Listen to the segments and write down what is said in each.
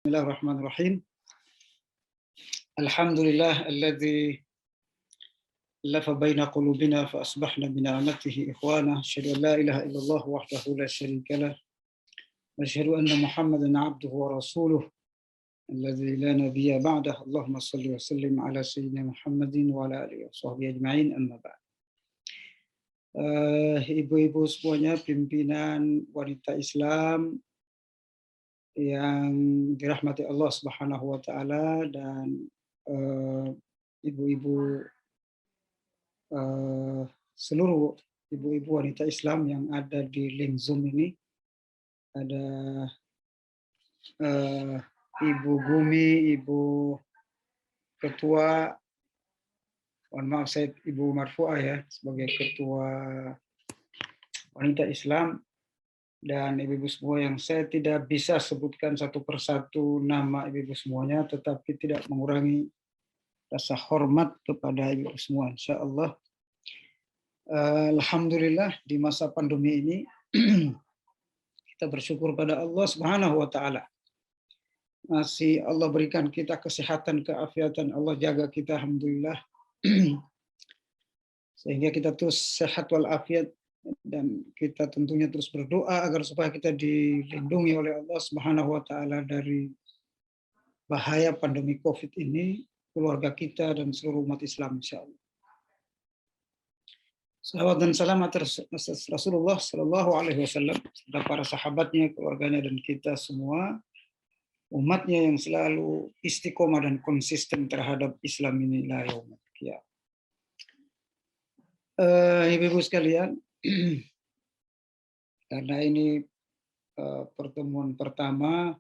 Bismillahirrahmanirrahim. Alhamdulillah alladzi lafa baina qulubina fa asbahna bi ni'matihi ikhwana. Asyhadu an la ilaha illallah wahdahu la syarika lah. Wa asyhadu anna Muhammadan 'abduhu wa rasuluh alladzi la nabiyya ba'dahu. Allahumma shalli wa sallim ala sayyidina Muhammadin wa ala alihi washabbihi ajma'in. Amma ba'd. Ibu-ibu semuanya, pimpinan wanita Islam yang dirahmati Allah Subhanahu wa taala, dan ibu-ibu seluruh ibu-ibu wanita Islam yang ada di link Zoom ini. Ada Ibu Gumi, Ibu Ketua, mohon maaf saya Ibu Marfu'ah ya, sebagai Ketua Wanita Islam, dan ibu-ibu semua yang saya tidak bisa sebutkan satu persatu nama ibu-ibu semuanya, tetapi tidak mengurangi rasa hormat kepada ibu semua, insya Allah. Alhamdulillah di masa pandemi ini kita bersyukur pada Allah Subhanahu wa taala. Masih Allah berikan kita kesehatan, keafiatan, Allah jaga kita, alhamdulillah. Sehingga kita terus sehat walafiat, dan kita tentunya terus berdoa agar supaya kita dilindungi oleh Allah Subhanahu wa taala dari bahaya pandemi Covid ini, keluarga kita dan seluruh umat Islam, insyaallah. Salawat dan salam atas Rasulullah Shallallahu Alaihi Wasallam, serta para sahabatnya, keluarganya, dan kita semua umatnya yang selalu istiqomah dan konsisten terhadap Islam ini ila yaumil qiyamah. Ibu-ibu sekalian, karena ini pertemuan pertama,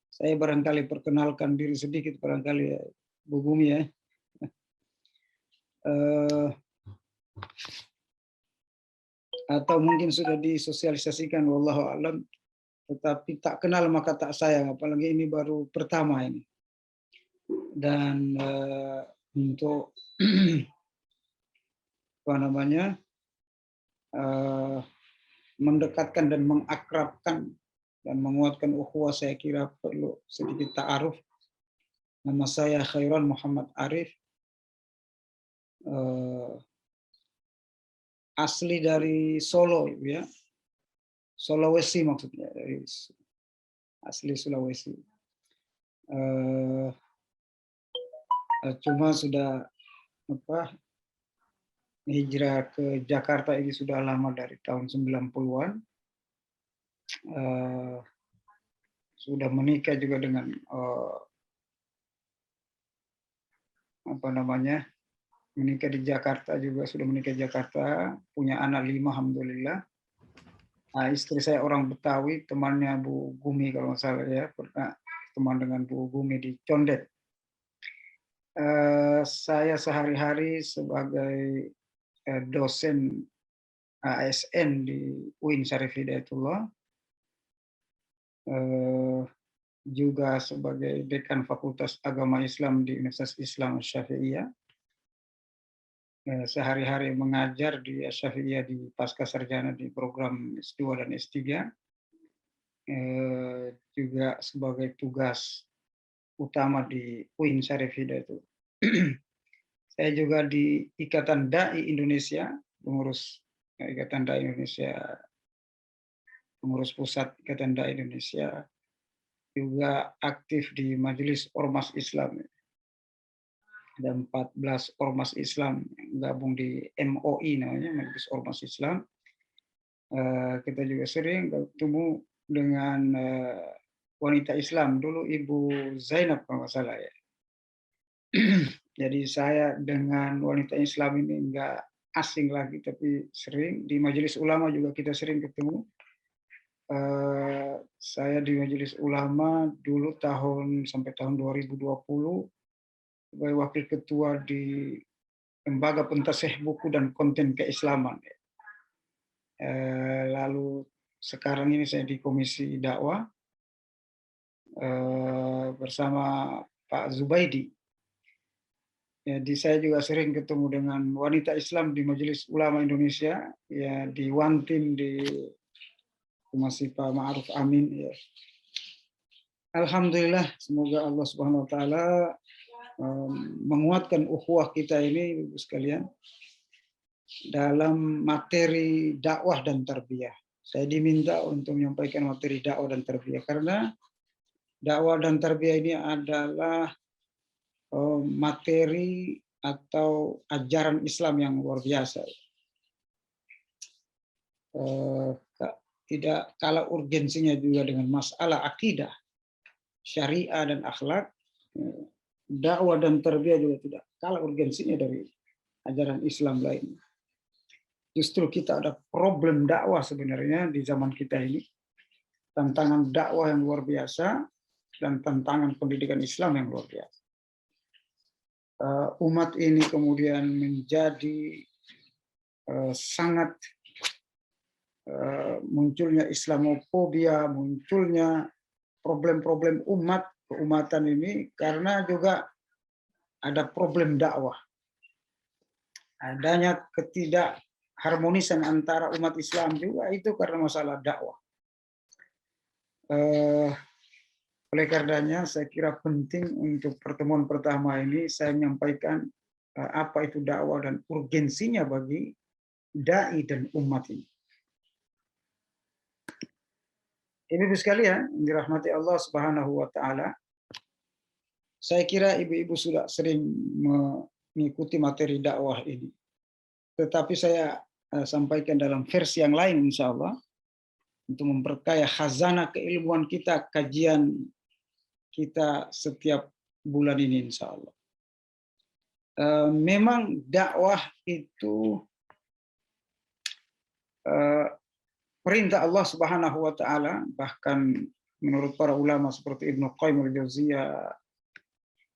saya barangkali perkenalkan diri sedikit, barangkali ya, Bu Gumi ya. Atau mungkin sudah disosialisasikan, wallahu a'lam, tetapi tak kenal maka tak sayang, apalagi ini baru pertama ini. Dan untuk apa namanya, mendekatkan dan mengakrabkan dan menguatkan ukhuwah, saya kira perlu sedikit ta'aruf. Nama saya Khairan Muhammad Arif, asli dari Solo ya, Sulawesi maksudnya, dari asli Sulawesi. Cuma sudah hijrah ke Jakarta ini sudah lama, dari tahun 90-an. Sudah menikah juga dengan menikah di Jakarta juga, sudah menikah di Jakarta, punya anak 5 alhamdulillah. Nah, istri saya orang Betawi, temannya Bu Gumi kalau nggak salah ya, pernah teman dengan Bu Gumi di Condet. Saya sehari-hari sebagai dosen ASN di UIN Syarif Hidayatullah, juga sebagai dekan Fakultas Agama Islam di Universitas Islam Syafi'iyah. Sehari-hari mengajar di Syafi'iyah di pasca sarjana di program S2 dan S3. Juga sebagai tugas utama di UIN Syarif Hidayatullah. Saya juga di Ikatan Dai Indonesia, pengurus Ikatan Dai Indonesia, pengurus pusat Ikatan Dai Indonesia, juga aktif di Majelis Ormas Islam. Ada 14 ormas Islam yang gabung di MOI namanya, Majelis Ormas Islam. Kita juga sering bertemu dengan wanita Islam, dulu Ibu Zainab kalau nggak salah ya. Jadi saya dengan wanita Islam ini nggak asing lagi, tapi sering di Majelis Ulama juga kita sering ketemu. Saya di Majelis Ulama dulu sampai tahun 2020 sebagai wakil ketua di Lembaga Pentasih Buku dan Konten Keislaman. Lalu sekarang ini saya di Komisi Dakwah bersama Pak Zubaidi. Jadi saya juga sering ketemu dengan wanita Islam di Majelis Ulama Indonesia, ya di Wantin, di masih Pak Ma'ruf Amin ya. Alhamdulillah, semoga Allah Subhanahu wa taala menguatkan ukhuwah kita ini, Ibu sekalian, dalam materi dakwah dan tarbiyah. Saya diminta untuk menyampaikan materi dakwah dan tarbiyah karena dakwah dan tarbiyah ini adalah materi atau ajaran Islam yang luar biasa. Tidak kalah urgensinya juga dengan masalah akidah, syariah dan akhlak. Dakwah dan tarbiyah juga tidak kalah urgensinya dari ajaran Islam lainnya. Justru kita ada problem dakwah sebenarnya di zaman kita ini. Tantangan dakwah yang luar biasa dan tantangan pendidikan Islam yang luar biasa. Umat ini kemudian menjadi sangat munculnya Islamofobia, munculnya problem-problem keumatan ini karena juga ada problem dakwah. Adanya ketidakharmonisan antara umat Islam juga itu karena masalah dakwah. Oleh karenanya saya kira penting untuk pertemuan pertama ini saya menyampaikan apa itu dakwah dan urgensinya bagi dai dan umat ini. Ibu-ibu sekalian, dirahmati Allah Subhanahu wa taala. Saya kira ibu-ibu sudah sering mengikuti materi dakwah ini. Tetapi saya sampaikan dalam versi yang lain insya Allah untuk memperkaya khazanah keilmuan kita, kajian kita setiap bulan ini insya Allah. Memang dakwah itu perintah Allah Subhanahu wa taala, bahkan menurut para ulama seperti Ibnu Qayyim al-Jauziyah,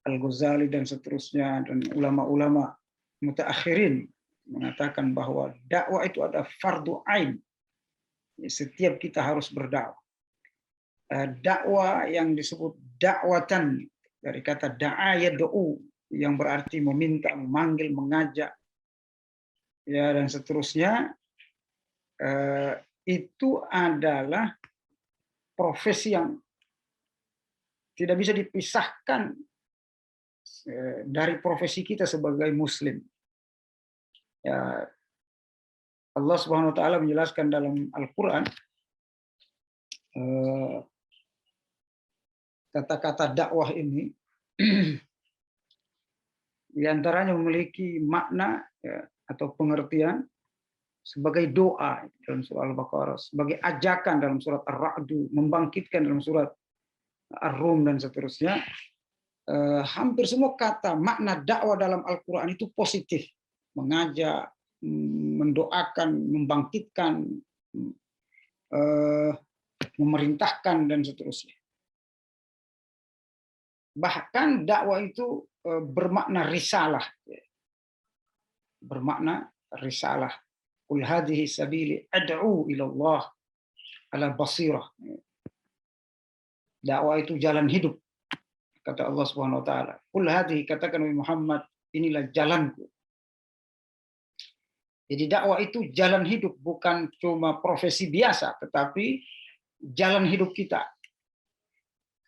Al-Ghazali dan seterusnya, dan ulama-ulama mutaakhirin mengatakan bahwa dakwah itu ada fardu ain. Setiap kita harus berdakwah. Dakwah yang disebut dakwatan dari kata da'a yad'u yang berarti meminta, memanggil, mengajak, ya dan seterusnya. Itu adalah profesi yang tidak bisa dipisahkan dari profesi kita sebagai Muslim. Ya, Allah Subhanahu wa taala menjelaskan dalam Al-Qur'an kata-kata dakwah ini diantaranya memiliki makna ya, atau pengertian sebagai doa dalam surah Al-Baqarah, sebagai ajakan dalam surat Ar-Ra'd, membangkitkan dalam surat Ar-Rum dan seterusnya. Hampir semua kata makna dakwah dalam Al-Quran itu positif, mengajak, mendoakan, membangkitkan, memerintahkan dan seterusnya. Bahkan dakwah itu bermakna risalah, bermakna risalah. Qul hadhihi sabili ad'u ila Allah ala basirah. Dakwah itu jalan hidup, kata Allah Subhanahu wa taala. Qul hadhihi, katakan Muhammad, inilah jalanku. Jadi dakwah itu jalan hidup, bukan cuma profesi biasa, tetapi jalan hidup kita.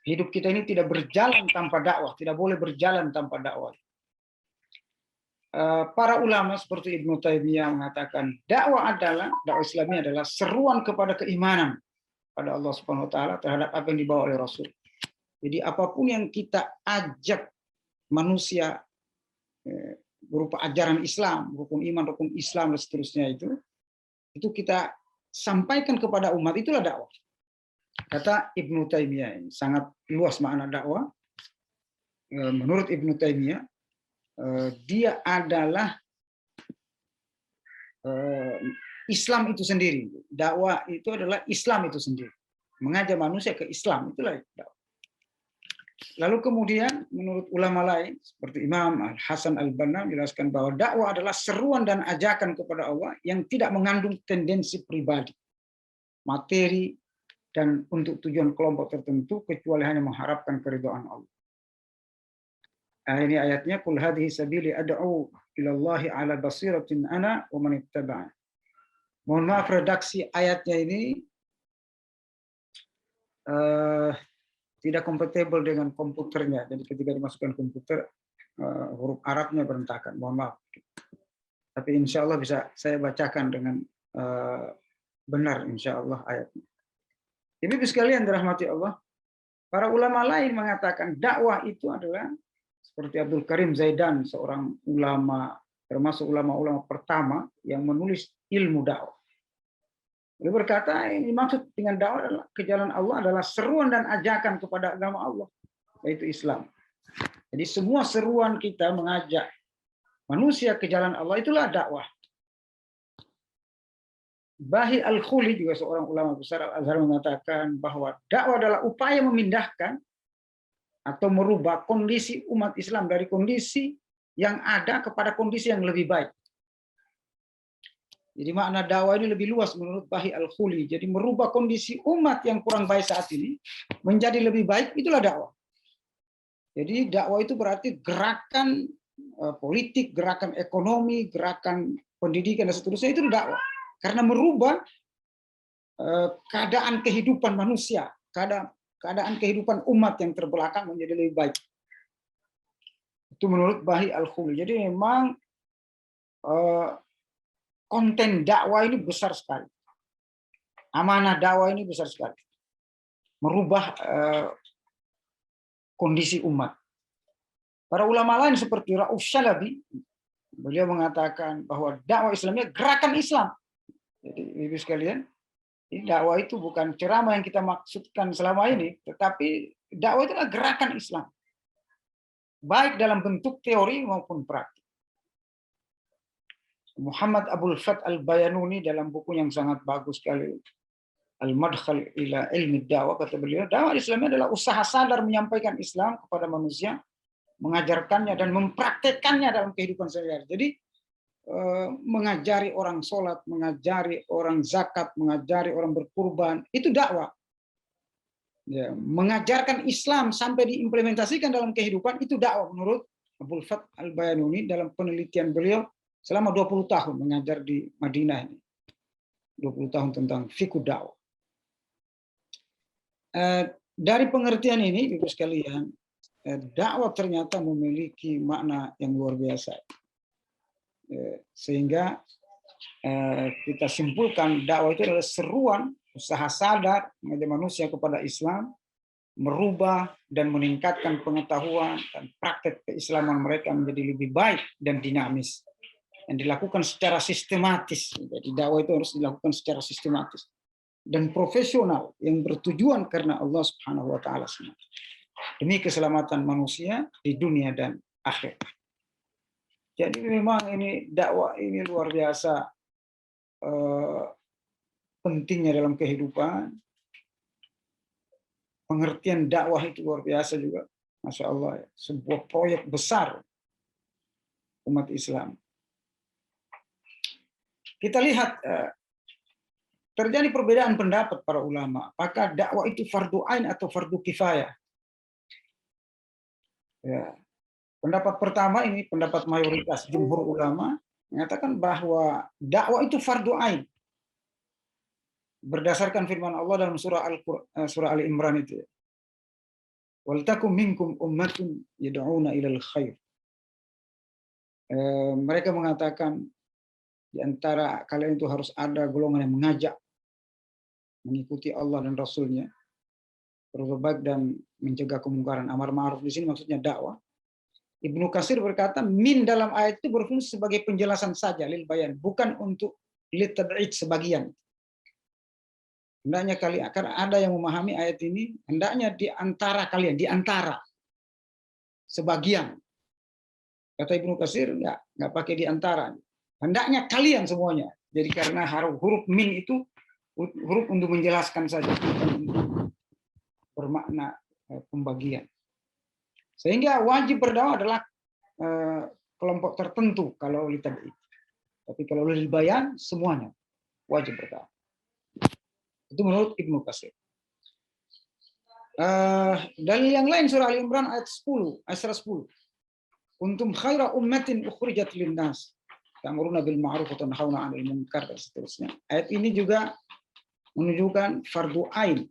Hidup kita ini tidak berjalan tanpa dakwah, tidak boleh berjalan tanpa dakwah. Para ulama seperti Ibnu Taimiyah mengatakan dakwah Islami adalah seruan kepada keimanan pada Allah Subhanahu wa taala terhadap apa yang dibawa oleh Rasul. Jadi apapun yang kita ajak manusia berupa ajaran Islam, rukun iman, rukun Islam dan seterusnya itu kita sampaikan kepada umat, itulah dakwah. Kata Ibnu Taimiyah, ini sangat luas makna dakwah. Menurut Ibnu Taimiyah, dia adalah Islam itu sendiri. Dakwah itu adalah Islam itu sendiri. Mengajak manusia ke Islam, itulah dakwah. Lalu kemudian menurut ulama lain seperti Imam Al-Hasan Al-Banna menjelaskan bahwa dakwah adalah seruan dan ajakan kepada Allah yang tidak mengandung tendensi pribadi, materi, dan untuk tujuan kelompok tertentu kecuali hanya mengharapkan keridhaan Allah. Ini ayatnya, qul hadhihi sabili ad'u ila Allahi ala basiratin ana wa man ittaba'ani. Mohon maaf redaksi ayatnya ini tidak kompatibel dengan komputernya. Jadi ketika dimasukkan komputer, huruf Arabnya berantakan. Mohon maaf. Tapi insya Allah bisa saya bacakan dengan benar insya Allah ayatnya. Ibu sekalian dirahmati Allah, para ulama lain mengatakan dakwah itu adalah seperti Abdul Karim Zaidan, seorang ulama, termasuk ulama-ulama pertama yang menulis ilmu dakwah. Dia berkata, ini maksud dengan dakwah adalah ke jalan Allah adalah seruan dan ajakan kepada agama Allah, yaitu Islam. Jadi semua seruan kita mengajak manusia ke jalan Allah itulah dakwah. Bahi Al-Khuli juga seorang ulama besar Al-Azhar mengatakan bahwa dakwah adalah upaya memindahkan atau merubah kondisi umat Islam dari kondisi yang ada kepada kondisi yang lebih baik. Jadi makna dakwah ini lebih luas menurut Bahi Al-Khuli. Jadi merubah kondisi umat yang kurang baik saat ini menjadi lebih baik, itulah dakwah. Jadi dakwah itu berarti gerakan politik, gerakan ekonomi, gerakan pendidikan dan seterusnya, itu dakwah. Karena merubah keadaan kehidupan manusia, keadaan kehidupan umat yang terbelakang menjadi lebih baik. Itu menurut Bahi Al-Khuli. Jadi memang konten dakwah ini besar sekali. Amanah dakwah ini besar sekali. Merubah kondisi umat. Para ulama lain seperti Rauf Syalabi, beliau mengatakan bahwa dakwah Islamnya gerakan Islam. Jadi ibu sekalian, dakwah itu bukan ceramah yang kita maksudkan selama ini, tetapi dakwah itu adalah gerakan Islam. Baik dalam bentuk teori maupun praktik. Muhammad Abdul Fath Al-Bayanuni dalam buku yang sangat bagus sekali, Al-Madkhal ila Ilmi Dakwah, kata beliau, dakwah Islamnya adalah usaha sadar menyampaikan Islam kepada manusia, mengajarkannya dan mempraktekannya dalam kehidupan sehari-hari. Jadi mengajari orang sholat, mengajari orang zakat, mengajari orang berkurban, itu dakwah. Ya, mengajarkan Islam sampai diimplementasikan dalam kehidupan, itu dakwah menurut Abdul Fath Al-Bayanuni dalam penelitian beliau selama 20 tahun mengajar di Madinah ini. 20 tahun tentang fikih dakwah. Dari pengertian ini, Ibu sekalian, dakwah ternyata memiliki makna yang luar biasa. Sehingga kita simpulkan dakwah itu adalah seruan usaha sadar mengajak manusia kepada Islam, merubah dan meningkatkan pengetahuan dan praktek keislaman mereka menjadi lebih baik dan dinamis, yang dilakukan secara sistematis. Jadi dakwah itu harus dilakukan secara sistematis dan profesional yang bertujuan karena Allah Subhanahu wa taala demi keselamatan manusia di dunia dan akhirat. Jadi memang ini dakwah ini luar biasa pentingnya dalam kehidupan. Pengertian dakwah itu luar biasa juga, Masya Allah, sebuah proyek besar umat Islam. Kita lihat terjadi perbedaan pendapat para ulama, apakah dakwah itu fardu ain atau fardu kifayah. Ya. Pendapat pertama ini pendapat mayoritas jumhur ulama mengatakan bahwa dakwah itu fardu ain. Berdasarkan firman Allah dalam surah Ali Imran itu. Wal takum minkum ummatun yad'una ilal khair. Mereka mengatakan di antara kalian itu harus ada golongan yang mengajak mengikuti Allah dan Rasulnya, berbuat baik dan mencegah kemungkaran, amar ma'ruf. Di sini maksudnya dakwah. Ibnu Katsir berkata, min dalam ayat itu berfungsi sebagai penjelasan saja, lil bayan, bukan untuk lil tad'id sebagian. Hendaknya kalian, karena ada yang memahami ayat ini, hendaknya di antara kalian, di antara sebagian. Kata Ibnu Katsir, enggak pakai di antara. Hendaknya kalian semuanya. Jadi karena huruf min itu huruf untuk menjelaskan saja, bukan untuk bermakna pembagian. Sehingga wajib berdakwah adalah kelompok tertentu kalau litad'id. Tapi kalau lil bayan semuanya wajib berdakwah. Itu menurut Ibnu Katsir. Dalil yang lain surah Ali Imran ayat 10, ayat 110. Kuntum khaira ummatin ukhrijat linnas ta'muruna bil ma'ruf wa tanhauna 'anil munkar dan seterusnya. Ayat ini juga menunjukkan fardu ain.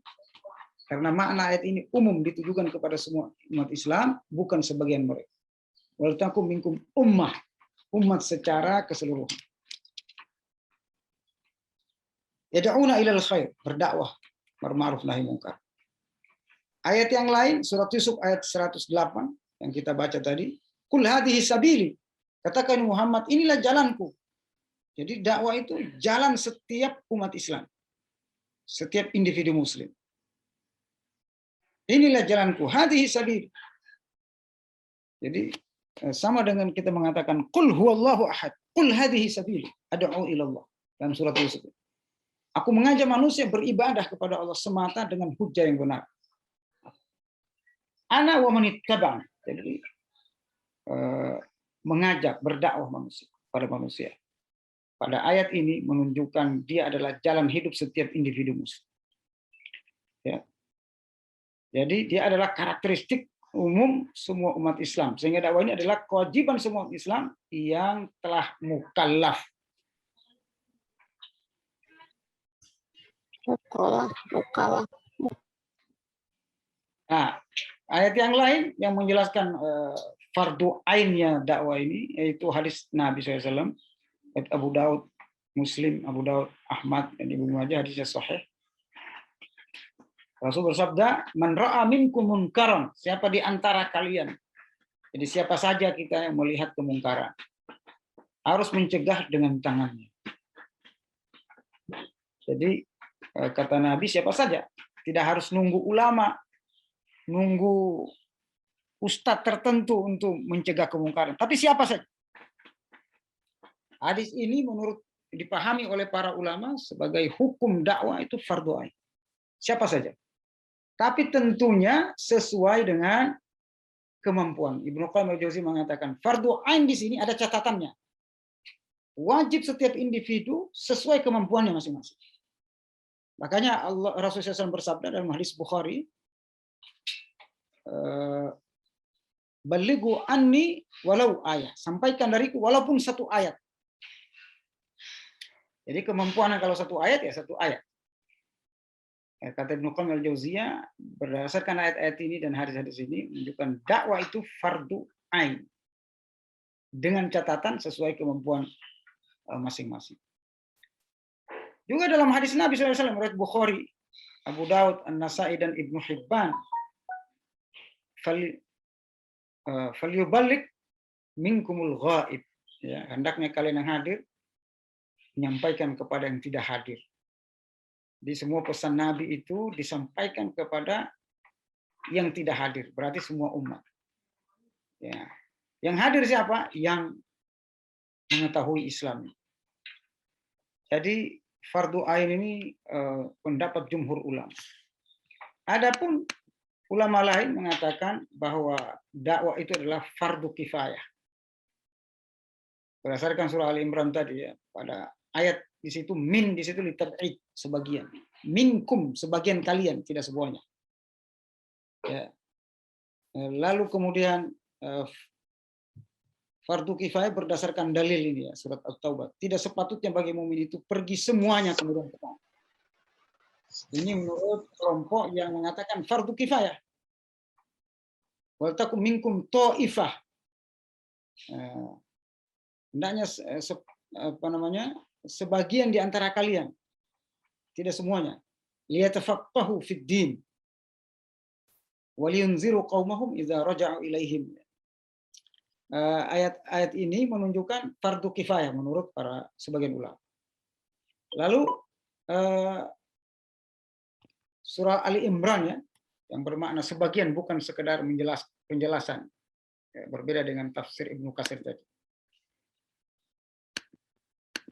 Karena makna ayat ini umum ditujukan kepada semua umat Islam, bukan sebagian mereka. Wal takum minkum ummah, umat secara keseluruhan. Yad'una ilal khair, berdakwah, berma'ruf nahi munkar. Ayat yang lain, surat Yusuf ayat 108 yang kita baca tadi, kul hadhihi sabili. Katakan Muhammad, inilah jalanku. Jadi dakwah itu jalan setiap umat Islam. Setiap individu muslim. Inilah jalanku, hadhihi sabili. Jadi sama dengan kita mengatakan qul huwallahu ahad, qul hadhihi sabili, ad'u ilallah dalam surat Yusuf. Aku mengajak manusia beribadah kepada Allah semata dengan hujjah yang benar. Ana wa manittaba'an. Jadi mengajak berdakwah manusia pada manusia. Pada ayat ini menunjukkan dia adalah jalan hidup setiap individu muslim. Ya. Jadi dia adalah karakteristik umum semua umat Islam. Sehingga dakwah ini adalah kewajiban semua umat Islam yang telah mukallaf. Mukallaf. Nah, ayat yang lain yang menjelaskan fardu ainnya dakwah ini yaitu hadis Nabi SAW, Abu Daud, Muslim, Abu Daud, Ahmad, dan Ibnu Majah, hadisnya sahih. Rasul bersabda, "Man ra'a minkum munkaran," siapa di antara kalian. Jadi siapa saja kita yang melihat kemungkaran harus mencegah dengan tangannya. Jadi kata Nabi siapa saja, tidak harus nunggu ulama, nunggu ustadz tertentu untuk mencegah kemungkaran. Tapi siapa saja. Hadis ini menurut dipahami oleh para ulama sebagai hukum dakwah itu fardu ain. Siapa saja. Tapi tentunya sesuai dengan kemampuan. Ibnu Qayyim al-Jauziyah mengatakan fardu ain di sini ada catatannya. Wajib setiap individu sesuai kemampuannya masing-masing. Makanya Rasulullah SAW bersabda dalam hadis Bukhari, balighu anni walau ayat, sampaikan dariku walaupun satu ayat. Jadi kemampuan kalau satu ayat ya satu ayat. Kata Ibnu Qayyim al-Jauziyah, berdasarkan ayat-ayat ini dan hadis-hadis ini menunjukkan dakwah itu fardu ain dengan catatan sesuai kemampuan masing-masing. Juga dalam hadis Nabi SAW riwayat Bukhari, Abu Daud, An-Nasai dan Ibnu Hibban, falyuballigh minkumul ghaib, ya, hendaknya kalian yang hadir menyampaikan kepada yang tidak hadir. Di semua pesan Nabi itu disampaikan kepada yang tidak hadir, berarti semua umat. Ya. Yang hadir siapa? Yang mengetahui Islam. Jadi fardu ain ini pendapat jumhur ulama. Adapun ulama lain mengatakan bahwa dakwah itu adalah fardu kifayah. Berdasarkan surah Ali Imran tadi ya, pada ayat di situ min di situ litab'id sebagian. Minkum sebagian kalian, tidak semuanya. Ya. Lalu kemudian fardu kifayah berdasarkan dalil ini ya, surat At-Taubah. Tidak sepatutnya bagi mukmin itu pergi semuanya kemudian ke sana. Ini menurut kelompok yang mengatakan fardu kifayah. Wal takum minkum ta'ifah. Hendaknya sebagian di antara kalian, tidak semuanya. Liyatafaqahu fid din wa liyunziru qaumahum idza raja'u ilaihim. Ayat-ayat ini menunjukkan fardu kifayah menurut para sebagian ulama. Lalu surah Ali Imran ya, yang bermakna sebagian bukan sekedar penjelasan. Ya, berbeda dengan tafsir Ibnu Katsir tadi.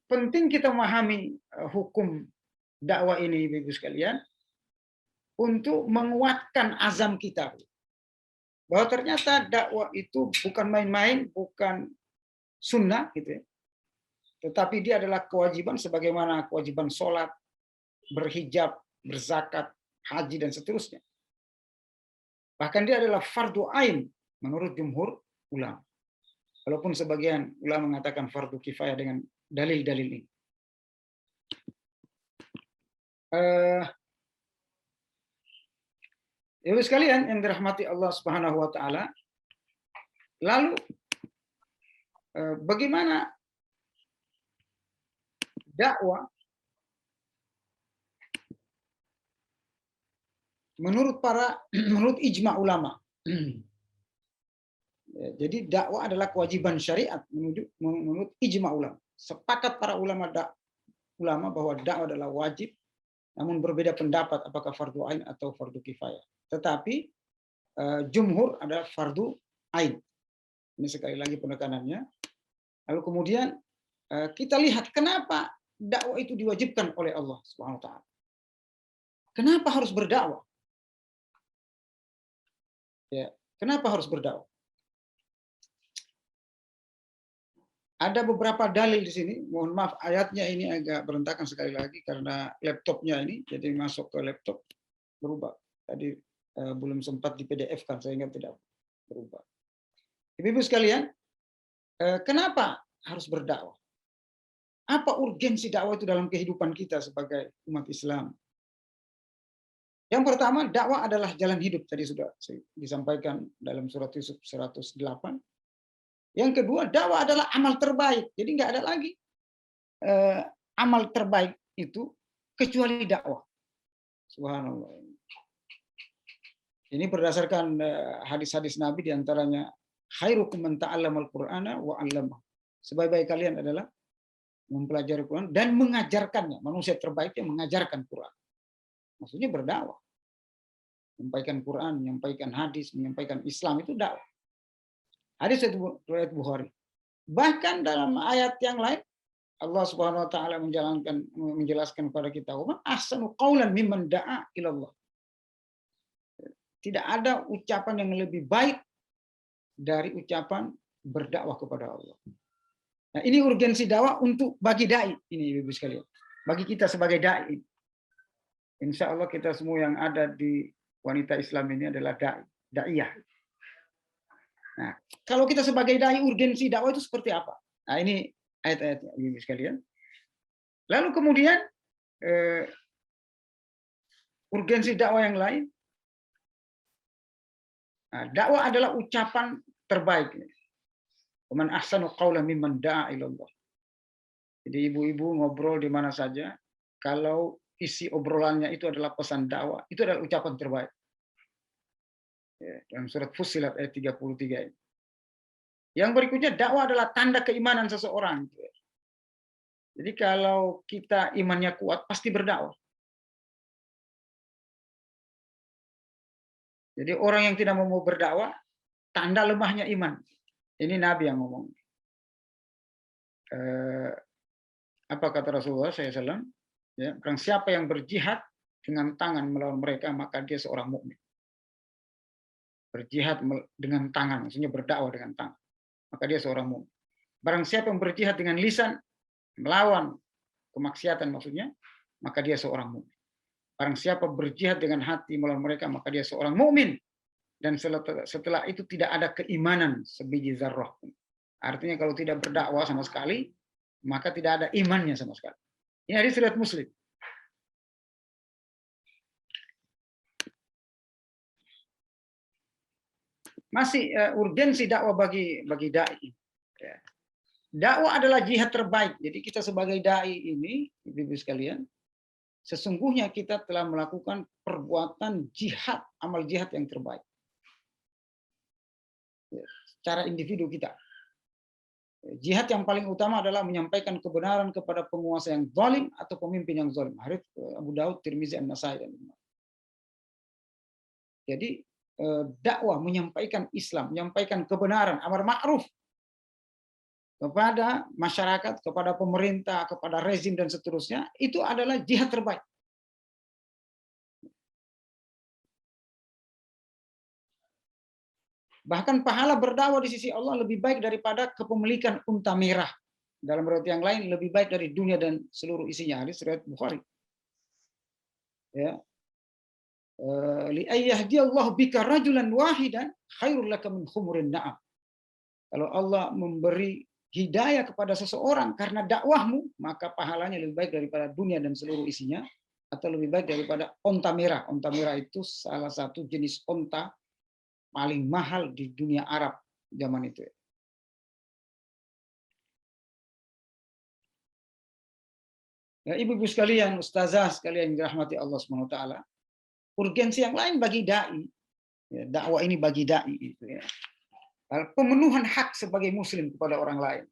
Penting kita memahami hukum dakwah ini, Ibu sekalian, untuk menguatkan azam kita. Bahwa ternyata dakwah itu bukan main-main, bukan sunnah, gitu ya. Tetapi dia adalah kewajiban sebagaimana kewajiban sholat, berhijab, berzakat, haji, dan seterusnya. Bahkan dia adalah fardu ain menurut jumhur ulama. Walaupun sebagian ulama mengatakan fardu kifayah dengan dalil-dalil ini. Ibu sekalian yang dirahmati Allah Subhanahu wa taala, lalu bagaimana dakwah menurut ijma ulama. Jadi dakwah adalah kewajiban syariat menurut ijma ulama. Sepakat para ulama bahwa dakwah adalah wajib, namun berbeda pendapat apakah fardu ain atau fardu kifayah. Tetapi jumhur adalah fardu ain. Ini sekali lagi penekanannya. Lalu kemudian kita lihat kenapa dakwah itu diwajibkan oleh Allah Subhanahu wa taala. Kenapa harus berdakwah? Ya, kenapa harus berdakwah? Ada beberapa dalil di sini. Mohon maaf ayatnya ini agak berantakan sekali lagi karena laptopnya ini, jadi masuk ke laptop berubah. Tadi belum sempat di PDF kan sehingga tidak berubah. Ibu-ibu sekalian, kenapa harus berdakwah? Apa urgensi dakwah itu dalam kehidupan kita sebagai umat Islam? Yang pertama, dakwah adalah jalan hidup. Tadi sudah disampaikan dalam surat Yusuf 108. Yang kedua, dakwah adalah amal terbaik. Jadi nggak ada lagi amal terbaik itu kecuali dakwah. Subhanallah. Ini berdasarkan hadis-hadis Nabi, diantaranya khairukum man ta'allamal Qur'ana wa 'allamahu. Sebaik-baik kalian adalah mempelajari Quran dan mengajarkannya. Manusia terbaiknya mengajarkan Quran. Maksudnya berdakwah. Menyampaikan Quran, menyampaikan hadis, menyampaikan Islam itu dakwah. Hadis riwayat Bukhari. Bahkan dalam ayat yang lain Allah Subhanahu wa taala menjelaskan kepada kita, "Wa ahsanu qaulan mimman da'a ilallah." Tidak ada ucapan yang lebih baik dari ucapan berdakwah kepada Allah. Nah, ini urgensi dakwah untuk bagi dai ini Ibu sekalian. Bagi kita sebagai dai. Insya Allah kita semua yang ada di wanita Islam ini adalah daiyah. Nah, kalau kita sebagai dai, urgensi dakwah itu seperti apa? Nah, ini ayat-ayatnya Ibu sekalian. Lalu kemudian urgensi dakwah yang lain. Nah, dakwah adalah ucapan terbaik. Man ahsanu qaulan mimman da'a ilallah. Jadi ibu-ibu ngobrol di mana saja, kalau isi obrolannya itu adalah pesan dakwah, itu adalah ucapan terbaik. Dalam surat Fussilat ayat 33 ini. Yang berikutnya, dakwah adalah tanda keimanan seseorang. Jadi kalau kita imannya kuat, pasti berdakwah. Jadi orang yang tidak mau berdakwah, tanda lemahnya iman. Ini Nabi yang ngomong. Apa kata Rasulullah SAW? Ya, barang siapa yang berjihad dengan tangan melawan mereka, maka dia seorang mukmin. Berjihad dengan tangan, maksudnya berdakwah dengan tangan, maka dia seorang mukmin. Barang siapa yang berjihad dengan lisan, melawan kemaksiatan maksudnya, maka dia seorang mukmin. Barang siapa berjihad dengan hati melawan mereka, maka dia seorang mukmin. Dan setelah itu tidak ada keimanan sebiji zarrah. Artinya kalau tidak berdakwah sama sekali, maka tidak ada imannya sama sekali. Ini hadis riwayat Muslim. Masih urgensi dakwah bagi dai. Ya. Dakwah adalah jihad terbaik. Jadi kita sebagai dai ini, ibu-ibu sekalian, sesungguhnya kita telah melakukan perbuatan jihad, amal jihad yang terbaik. Ya, secara individu kita. Jihad yang paling utama adalah menyampaikan kebenaran kepada penguasa yang zalim atau pemimpin yang zalim. Hadits Abu Daud, Tirmizi, An-Nasai dan jadi dakwah menyampaikan Islam, menyampaikan kebenaran, amar ma'ruf kepada masyarakat, kepada pemerintah, kepada rezim dan seterusnya, itu adalah jihad terbaik. Bahkan pahala berdakwah di sisi Allah lebih baik daripada kepemilikan unta merah. Dalam riwayat yang lain lebih baik dari dunia dan seluruh isinya. Hadis riwayat Bukhari. Ya. Li ayyahdiyallahu bika rajulan wahidan khairul laka min khumurin na'am. Kalau Allah memberi hidayah kepada seseorang karena dakwahmu, maka pahalanya lebih baik daripada dunia dan seluruh isinya. atau lebih baik daripada onta merah. Onta merah itu salah satu jenis onta paling mahal di dunia Arab zaman itu. Ya, ibu-ibu sekalian, ustazah sekalian yang dirahmati Allah SWT, urgensi yang lain bagi dai, ya, dakwah ini bagi dai itu ya. Pemenuhan hak sebagai muslim kepada orang lain.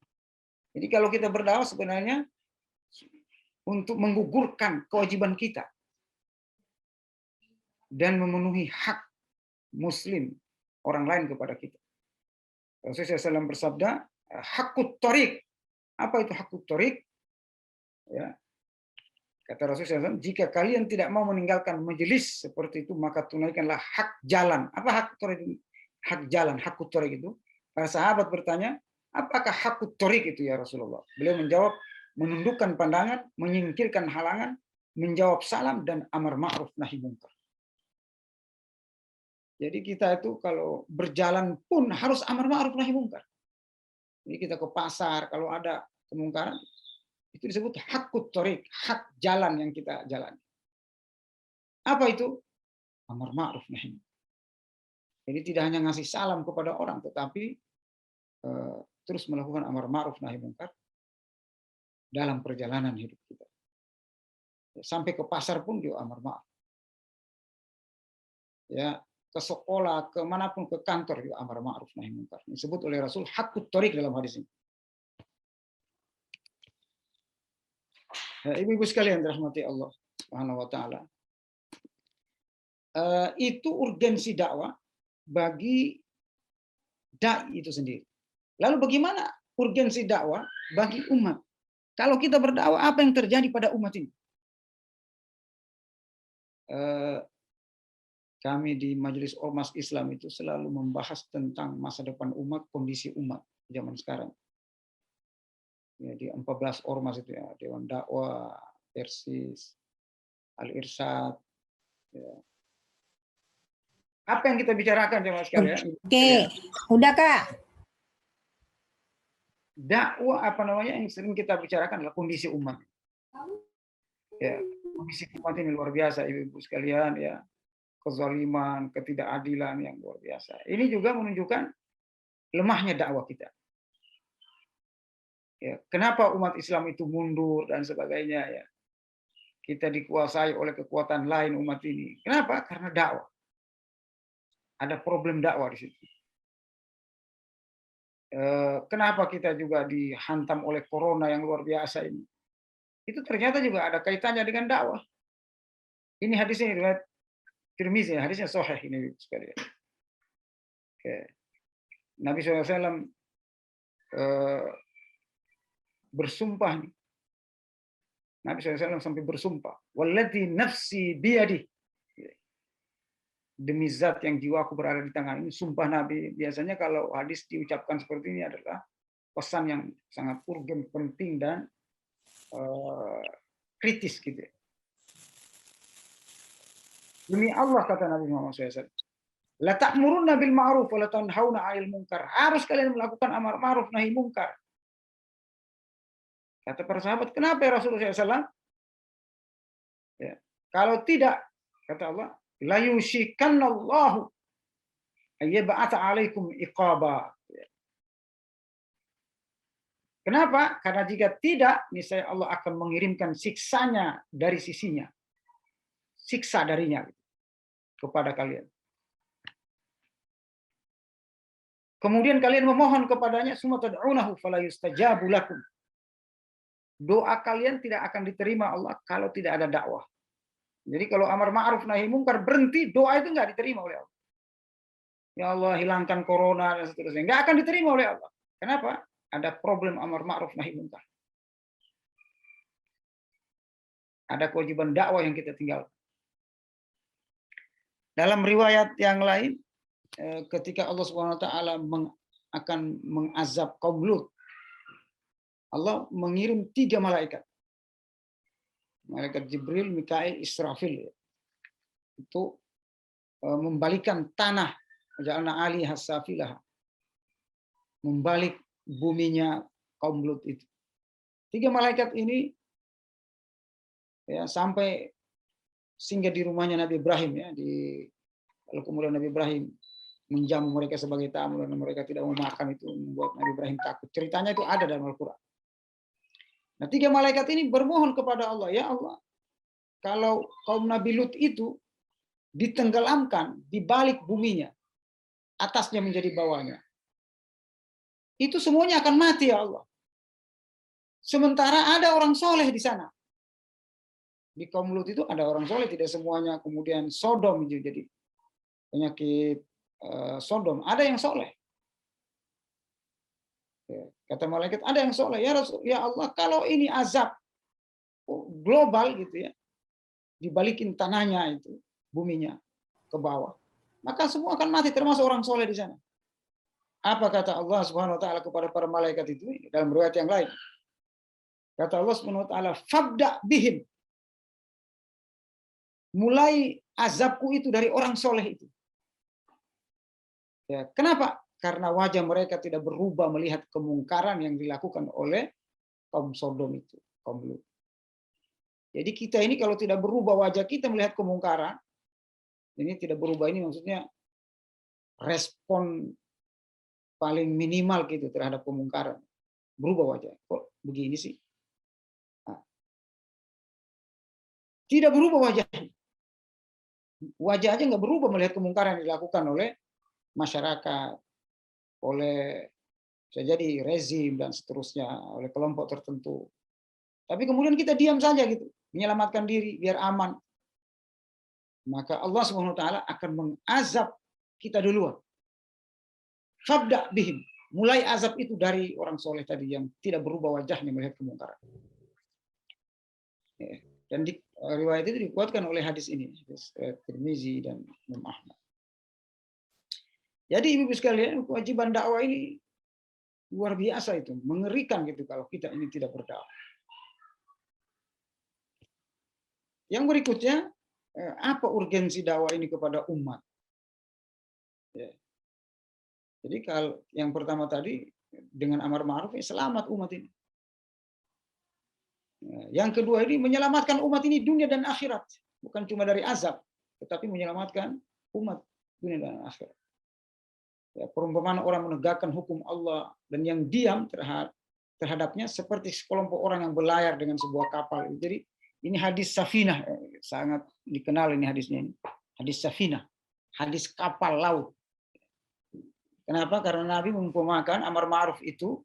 Jadi kalau kita berdakwah sebenarnya untuk menggugurkan kewajiban kita dan memenuhi hak muslim orang lain kepada kita. Rasulullah SAW bersabda, hakut torik. Apa itu hakut torik? Ya, kata Rasulullah SAW, jika kalian tidak mau meninggalkan majelis seperti itu, maka tunaikanlah hak jalan. Apa hak torik? Hak jalan, hakut torik itu. Para sahabat bertanya, apakah hakut torik itu ya Rasulullah? Beliau menjawab, menundukkan pandangan, menyingkirkan halangan, menjawab salam, dan amar ma'ruf nahi munkar. Jadi kita itu kalau berjalan pun harus amar ma'ruf nahi munkar. Jadi kita ke pasar, kalau ada kemungkaran, itu disebut hakut torik, hak jalan yang kita jalani. Apa itu? Amar ma'ruf nahi munkar. Jadi tidak hanya ngasih salam kepada orang, tetapi terus melakukan amar ma'ruf nahi munkar dalam perjalanan hidup kita. Sampai ke pasar pun juga amar ma'ruf. Ya, ke sekolah, kemanapun, ke kantor juga amar ma'ruf nahi munkar. Disebut oleh Rasul hakut torik dalam hadis ini. Ya, ibu-ibu sekalian dirahmati Allah Subhanahu wa taala. Itu urgensi dakwah bagi dai itu sendiri. Lalu bagaimana urgensi dakwah bagi umat? Kalau kita berdakwah, apa yang terjadi pada umat ini? Kami di Majelis Ormas Islam itu selalu membahas tentang masa depan umat, kondisi umat zaman sekarang. Ya, di 14 ormas itu ya, Dewan Dakwah, Persis, Al-Irsyad. Ya. Apa yang kita bicarakan jemaah sekalian? Oke, udah Kak. Dakwah apa namanya yang sering kita bicarakan adalah kondisi umat. Ya, kondisi umat ini luar biasa, ibu-ibu sekalian ya. Kezaliman, ketidakadilan yang luar biasa. Ini juga menunjukkan lemahnya dakwah kita. Ya, kenapa umat Islam itu mundur dan sebagainya ya? Kita dikuasai oleh kekuatan lain umat ini. Kenapa? Karena dakwah. Ada problem dakwah di situ. Kenapa kita juga dihantam oleh corona yang luar biasa ini? Itu ternyata juga ada kaitannya dengan dakwah. Ini hadisnya riwayat Tirmizi, hadisnya sahih ini sekalian. Nabi SAW bersumpah nih. Nabi SAW sampai bersumpah, "Wallati nafsi biyadi." Demi zat yang jiwaku berada di tangan ini, sumpah Nabi. Biasanya kalau hadis diucapkan seperti ini adalah pesan yang sangat urgen, penting dan kritis gitu. Demi Allah kata Nabi Muhammad SAW, la ta'muruna bil ma'ruf wa la tanhauna 'anil munkar. Harus kalian melakukan amar ma'ruf nahi munkar. Kata para sahabat, kenapa ya Rasulullah SAW? Ya, kalau tidak, kata Allah, la yushikanallahu ayyab'atha 'alaikum iqaba. Kenapa? Karena jika tidak, niscaya Allah akan mengirimkan siksanya dari sisinya. Siksa darinya kepada kalian. Kemudian kalian memohon kepadanya, summa tad'unahu fala yustajabu lakum. Doa kalian tidak akan diterima Allah kalau tidak ada dakwah. Jadi kalau amar ma'ruf nahi munkar berhenti, doa itu nggak diterima oleh Allah. Ya Allah, hilangkan corona dan seterusnya. Nggak akan diterima oleh Allah. Kenapa? Ada problem amar ma'ruf nahi munkar. Ada kewajiban dakwah yang kita tinggalkan. Dalam riwayat yang lain, ketika Allah SWT akan mengazab kaum Lut, Allah mengirim 3 malaikat. Malaikat Jibril, Mikail, Israfil. Itu membalikan tanah. Ja'alna 'aliha safilaha. Membalik buminya kaum Lut itu. 3 malaikat ini ya, sampai singgah di rumahnya Nabi Ibrahim ya, lalu kemudian Nabi Ibrahim menjamu mereka sebagai tamu dan mereka tidak mau makan, itu membuat Nabi Ibrahim takut. Ceritanya itu ada dalam Al-Quran. Nah, 3 malaikat ini bermohon kepada Allah, ya Allah, kalau kaum Nabi Lut itu ditenggelamkan di balik buminya, atasnya menjadi bawahnya, itu semuanya akan mati ya Allah. Sementara ada orang soleh di sana. Di kaum Lut itu ada orang soleh, tidak semuanya kemudian Sodom jadi penyakit Sodom. Ada yang soleh. Kata malaikat, ada yang soleh. Ya Rasul, ya Allah, kalau ini azab global gitu ya, dibalikin tanahnya itu, buminya ke bawah, maka semua akan mati, termasuk orang soleh di sana. Apa kata Allah Subhanahu wa taala kepada para malaikat itu dalam riwayat yang lain? Kata Allah Subhanahu wa taala, "Fabda bihim." Mulai azabku itu dari orang soleh itu. Ya, kenapa? Karena wajah mereka tidak berubah melihat kemungkaran yang dilakukan oleh kaum Sodom itu, kaum Lut. Jadi kita ini kalau tidak berubah wajah kita melihat kemungkaran, ini tidak berubah, ini maksudnya respon paling minimal gitu terhadap kemungkaran. Berubah wajah. Kok begini sih? Nah, tidak berubah wajah. Wajah aja nggak berubah melihat kemungkaran yang dilakukan oleh masyarakat, oleh bisa jadi rezim dan seterusnya, oleh kelompok tertentu. Tapi kemudian kita diam saja gitu, menyelamatkan diri biar aman. Maka Allah Subhanahu wa taala akan mengazab kita duluan. Fabda bihim. Mulai azab itu dari orang soleh tadi yang tidak berubah wajahnya melihat kemungkaran. Dan di riwayat itu dikuatkan oleh hadis ini, Tirmizi dan Imam Ahmad. Jadi ibu-ibu sekalian, kewajiban dakwah ini luar biasa, itu mengerikan gitu kalau kita ini tidak berdakwah. Yang berikutnya, apa urgensi dakwah ini kepada umat? Ya. Jadi kalau yang pertama tadi dengan amar ma'ruf, selamat umat ini. Yang kedua ini menyelamatkan umat ini dunia dan akhirat, bukan cuma dari azab, tetapi menyelamatkan umat dunia dan akhirat. Ya, perumpamaan orang menegakkan hukum Allah dan yang diam terhadapnya seperti sekelompok orang yang berlayar dengan sebuah kapal. Jadi ini hadis Safinah, sangat dikenal ini hadisnya ini. Hadis Safinah, hadis kapal laut. Kenapa? Karena Nabi mengumpamakan amar ma'ruf itu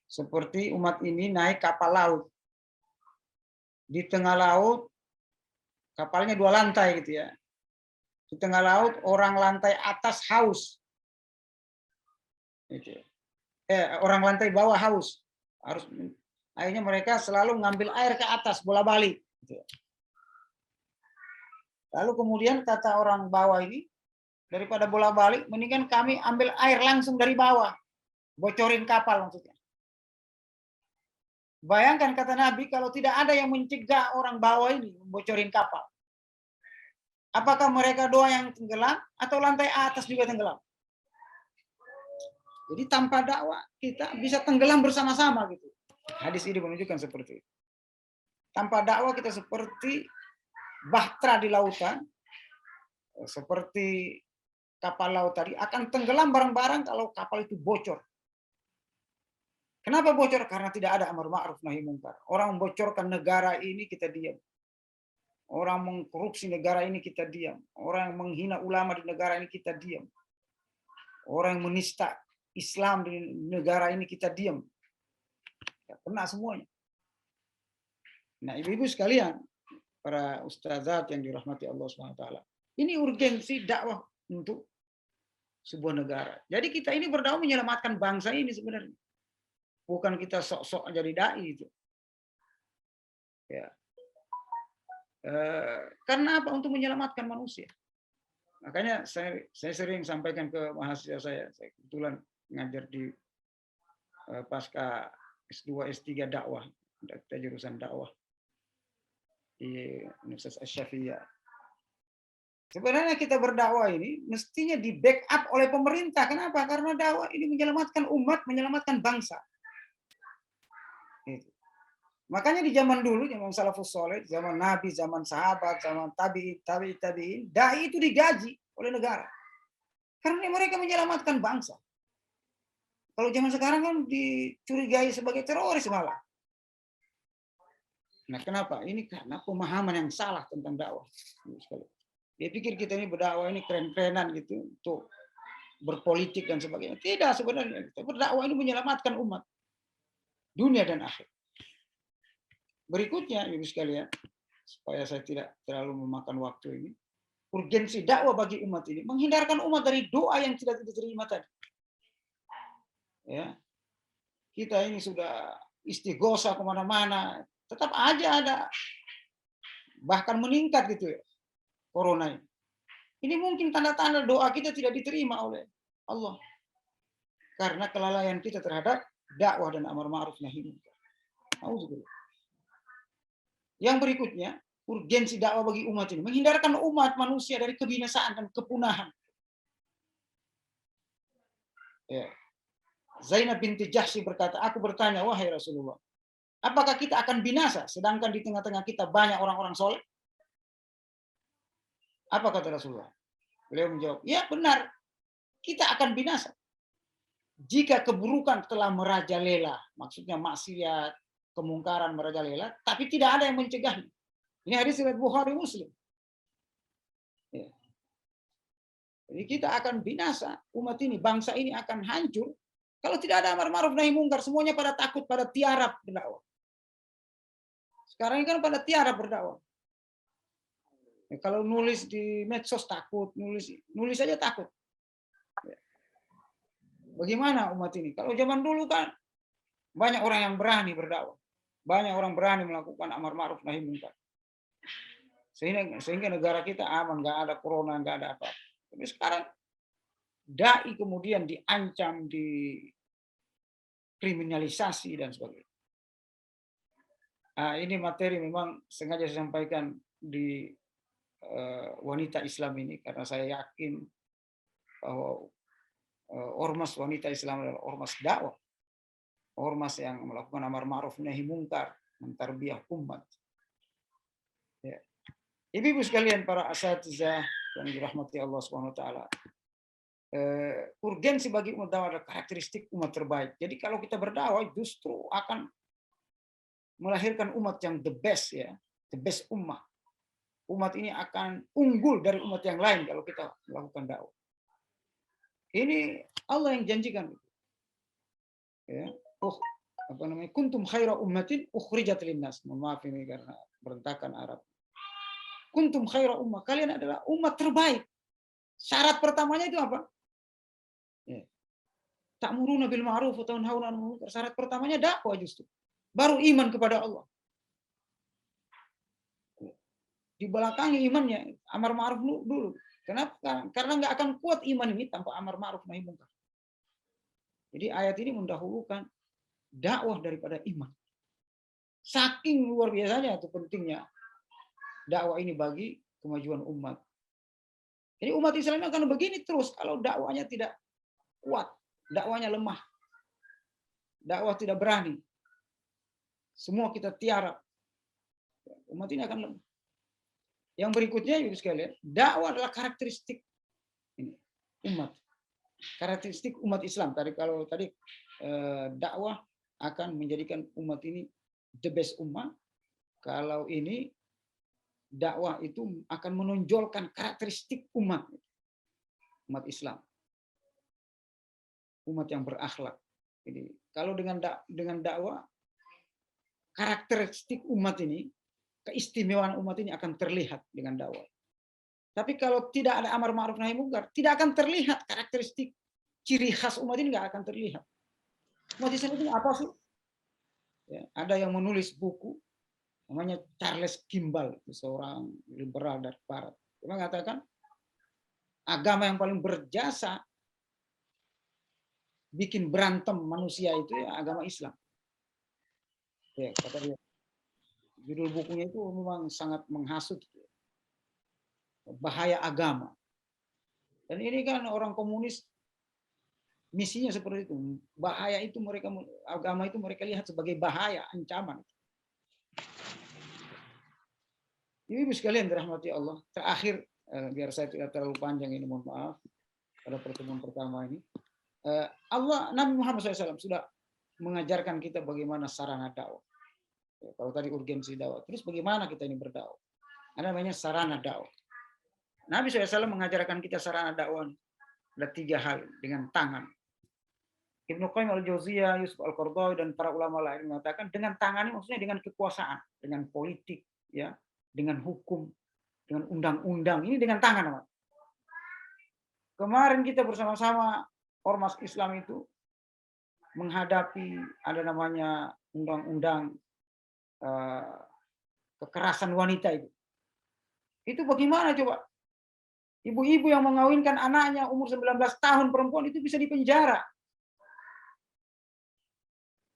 seperti umat ini naik kapal laut. Di tengah laut, kapalnya 2 lantai gitu ya. Di tengah laut, orang lantai atas haus. Orang lantai bawah haus. Akhirnya mereka selalu mengambil air ke atas, bola-balik. Lalu kemudian kata orang bawah ini, daripada bola-balik, mendingan kami ambil air langsung dari bawah. Bocorin kapal maksudnya. Bayangkan kata Nabi, kalau tidak ada yang mencegah orang bawah ini membocorin kapal. Apakah mereka doa yang tenggelam atau lantai atas juga tenggelam? Jadi tanpa dakwah kita bisa tenggelam bersama-sama gitu. Hadis ini menunjukkan seperti itu. Tanpa dakwah kita seperti bahtera di lautan, seperti kapal laut tadi akan tenggelam bareng-bareng kalau kapal itu bocor. Kenapa bocor? Karena tidak ada amar ma'ruf nahi munkar. Orang membocorkan negara ini kita diam. Orang mengkorupsi negara ini kita diam. Orang yang menghina ulama di negara ini kita diam. Orang yang menista Islam di negara ini kita diam. Ya, kena semuanya. Nah, ibu-ibu sekalian, para ustazat yang dirahmati Allah SWT, ini urgensi dakwah untuk sebuah negara. Jadi kita ini berdakwah menyelamatkan bangsa ini sebenarnya. Bukan kita sok-sok jadi dai itu. Ya. Karena apa? Untuk menyelamatkan manusia. Makanya saya sering sampaikan ke mahasiswa saya kebetulan ngajar di pasca S2 S3 dakwah, jurusan dakwah di Universitas Asy-Syafi'iyah. Sebenarnya kita berdakwah ini mestinya di backup oleh pemerintah. Kenapa? Karena dakwah ini menyelamatkan umat, menyelamatkan bangsa. Makanya di zaman dulu, zaman salafus soleh, zaman Nabi, zaman sahabat, zaman tabi'in, dai itu digaji oleh negara. Karena mereka menyelamatkan bangsa. Kalau zaman sekarang kan dicurigai sebagai teroris malah. Nah, kenapa? Ini karena pemahaman yang salah tentang dakwah. Dia pikir kita ini berdakwah ini keren-kerenan gitu untuk berpolitik dan sebagainya. Tidak sebenarnya. Kita berdakwah ini menyelamatkan umat dunia dan akhir. Berikutnya, ibu sekalian, supaya saya tidak terlalu memakan waktu ini, urgensi dakwah bagi umat ini menghindarkan umat dari doa yang tidak diterima tadi. Ya, kita ini sudah istighosa kemana-mana, tetap aja ada, bahkan meningkat gitu ya, corona ini. Ini mungkin tanda-tanda doa kita tidak diterima oleh Allah karena kelalaian kita terhadap dakwah dan amar ma'ruf nahi munkar. Yang berikutnya, urgensi dakwah bagi umat ini menghindarkan umat manusia dari kebinasaan dan kepunahan. Ya. Zainab binti Jahsy berkata, aku bertanya, wahai Rasulullah, apakah kita akan binasa sedangkan di tengah-tengah kita banyak orang-orang soleh? Apa kata Rasulullah? Beliau menjawab, ya benar, kita akan binasa jika keburukan telah merajalela, maksudnya maksiat, kemungkaran merajalela, tapi tidak ada yang mencegahnya. Ini hadis riwayat Bukhari Muslim. Ya. Jadi kita akan binasa, umat ini, bangsa ini akan hancur kalau tidak ada amar ma'ruf nahi mungkar. Semuanya pada takut, pada tiarap berdakwah. Sekarang ini kan pada tiarap berdakwah. Ya, kalau nulis di medsos takut, nulis aja takut. Ya. Bagaimana umat ini? Kalau zaman dulu kan banyak orang yang berani berdakwah, banyak orang berani melakukan amar ma'ruf nahi mungkar. Sehingga negara kita aman, nggak ada corona, nggak ada apa. Tapi sekarang dai kemudian diancam, dikriminalisasi dan sebagainya. Nah, ini materi memang sengaja saya sampaikan di wanita Islam ini karena saya yakin bahwa ormas wanita Islam adalah ormas dakwah, ormas yang melakukan amar ma'ruf nahi mungkar, mentarbiyah umat. Ya. Ibu-ibu sekalian, para asatizah yang dirahmati Allah Subhanahu wa taala. Urgensi bagi umat dakwah adalah karakteristik umat terbaik. Jadi kalau kita berdakwah justru akan melahirkan umat yang the best, ya, the best ummah. Umat ini akan unggul dari umat yang lain kalau kita melakukan dakwah. Ini Allah yang janjikan. Ya. Kuntum khaira ummatin ukhrijat linnas. Maaf ini karena berantakan Arab. Kuntum khaira ummah. Kalian adalah umat terbaik. Syarat pertamanya itu apa? Ya. Ta'muruna bil ma'ruf wa tanhauna 'anil munkar. Syarat pertamanya dakwah justru. Baru iman kepada Allah. Di belakangi imannya amar ma'ruf dulu. Kenapa? Karena nggak akan kuat iman ini tanpa amar ma'ruf nahi munkar. Jadi ayat ini mendahulukan dakwah daripada iman. Saking luar biasanya atau pentingnya dakwah ini bagi kemajuan umat. Jadi umat Islam akan begini terus kalau dakwahnya tidak kuat, dakwahnya lemah, dakwah tidak berani. Semua kita tiarap. Umat ini akan lemah. Yang berikutnya, ibu sekalian, dakwah adalah karakteristik ini, umat. Karakteristik umat Islam. Kalau tadi dakwah akan menjadikan umat ini the best umat. Kalau ini dakwah itu akan menonjolkan karakteristik umat Islam. Umat yang berakhlak. Jadi kalau dengan dakwah, karakteristik umat ini, keistimewaan umat ini akan terlihat dengan dakwah. Tapi kalau tidak ada amar ma'ruf nahi munkar, tidak akan terlihat karakteristik ciri khas umat ini, nggak akan terlihat. Umat Islam itu apa sih? Ya, ada yang menulis buku namanya Charles Kimball, seorang liberal dari Barat. Dia mengatakan agama yang paling berjasa bikin berantem manusia itu ya agama Islam. Ya, kata dia. Judul bukunya itu memang sangat menghasut bahaya agama. Dan ini kan orang komunis misinya seperti itu. Bahaya itu agama itu mereka lihat sebagai bahaya, ancaman. Ibu sekalian dirahmati Allah. Terakhir, biar saya tidak terlalu panjang ini, mohon maaf pada pertemuan pertama ini. Allah, Nabi Muhammad SAW sudah mengajarkan kita bagaimana sarana dakwah. Ya, kalau tadi urgensi dakwah, terus bagaimana kita ini berdakwah? Ada namanya sarana dakwah. Nabi SAW mengajarkan kita sarana dakwah ada 3 hal dengan tangan. Ibnu Qayyim al-Jauziyah, Yusuf al-Qaradawi dan para ulama lain mengatakan dengan tangan ini maksudnya dengan kekuasaan, dengan politik, ya, dengan hukum, dengan undang-undang. Ini dengan tangan. Kemarin kita bersama-sama ormas Islam itu menghadapi ada namanya undang-undang kekerasan wanita itu. Itu bagaimana coba? Ibu-ibu yang mengawinkan anaknya umur 19 tahun perempuan itu bisa dipenjara.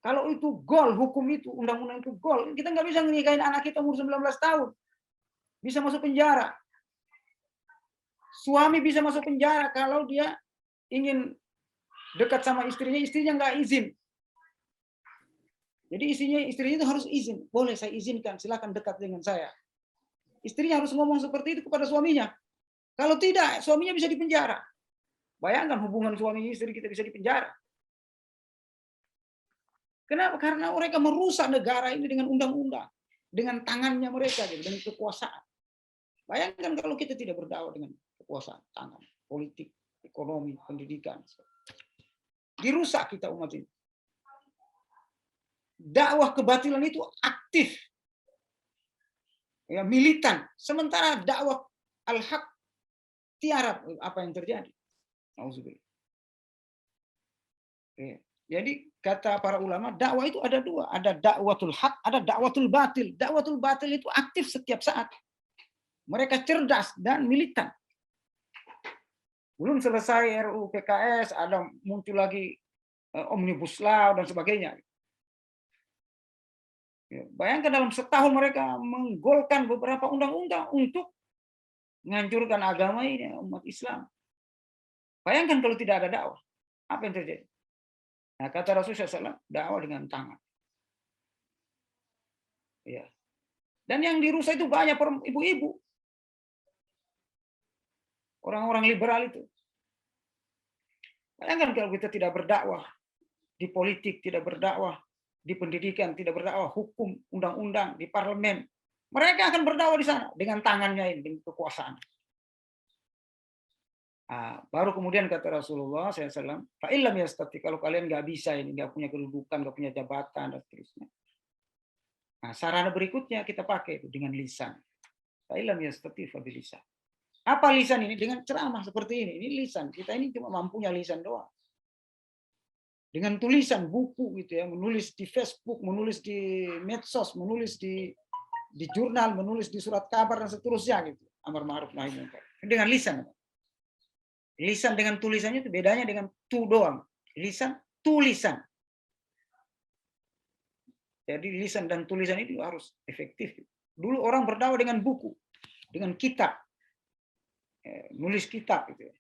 Kalau itu gol, hukum itu, undang-undang itu gol, kita nggak bisa menikahin anak kita umur 19 tahun. Bisa masuk penjara. Suami bisa masuk penjara kalau dia ingin dekat sama istrinya nggak izin. Jadi istrinya itu harus izin. Boleh saya izinkan, silakan dekat dengan saya. Istrinya harus ngomong seperti itu kepada suaminya. Kalau tidak, suaminya bisa dipenjara. Bayangkan hubungan suami istri kita bisa dipenjara. Kenapa? Karena mereka merusak negara ini dengan undang-undang, dengan tangannya mereka, dengan kekuasaan. Bayangkan kalau kita tidak berdakwah dengan kekuasaan, tangan, politik, ekonomi, pendidikan. Dirusak kita umat ini. Dakwah kebatilan itu aktif, ya, militan. Sementara dakwah al-haq tiarap, apa yang terjadi? Auzubillah. Jadi kata para ulama, dakwah itu ada 2, ada dakwatul haq, ada dakwatul batil. Dakwatul batil itu aktif setiap saat. Mereka cerdas dan militan. Belum selesai RUU PKS, ada muncul lagi Omnibus Law dan sebagainya. Bayangkan dalam setahun mereka menggolkan beberapa undang-undang untuk menghancurkan agama ini, umat Islam. Bayangkan kalau tidak ada dakwah, apa yang terjadi? Nah, kata Rasulullah SAW, dakwah dengan tangan. Ya. Dan yang dirusak itu banyak ibu-ibu. Orang-orang liberal itu. Bayangkan kalau kita tidak berdakwah di politik, tidak berdakwah di pendidikan, tidak berdakwah hukum, undang-undang, di parlemen. Mereka akan berdakwah di sana dengan tangannya ini, dengan kekuasaan. Nah, baru kemudian kata Rasulullah SAW, fa'ilam yastati, kalau kalian nggak bisa ini, nggak punya kedudukan, nggak punya jabatan, dan seterusnya. Nah, sarana berikutnya kita pakai itu dengan lisan. Fa'ilam yastati fabilisan. Apa lisan ini? Dengan ceramah seperti ini. Ini lisan. Kita ini cuma mampunya lisan doang. Dengan tulisan buku gitu ya, menulis di Facebook, menulis di medsos, menulis di jurnal, menulis di surat kabar dan seterusnya gitu. Amar ma'ruf nahi munkar. Dengan lisan. Lisan dengan tulisannya itu bedanya dengan tu doang. Lisan, tulisan. Jadi lisan dan tulisan itu harus efektif. Dulu orang berdakwah dengan buku, dengan kitab. Nulis kitab gitu ya.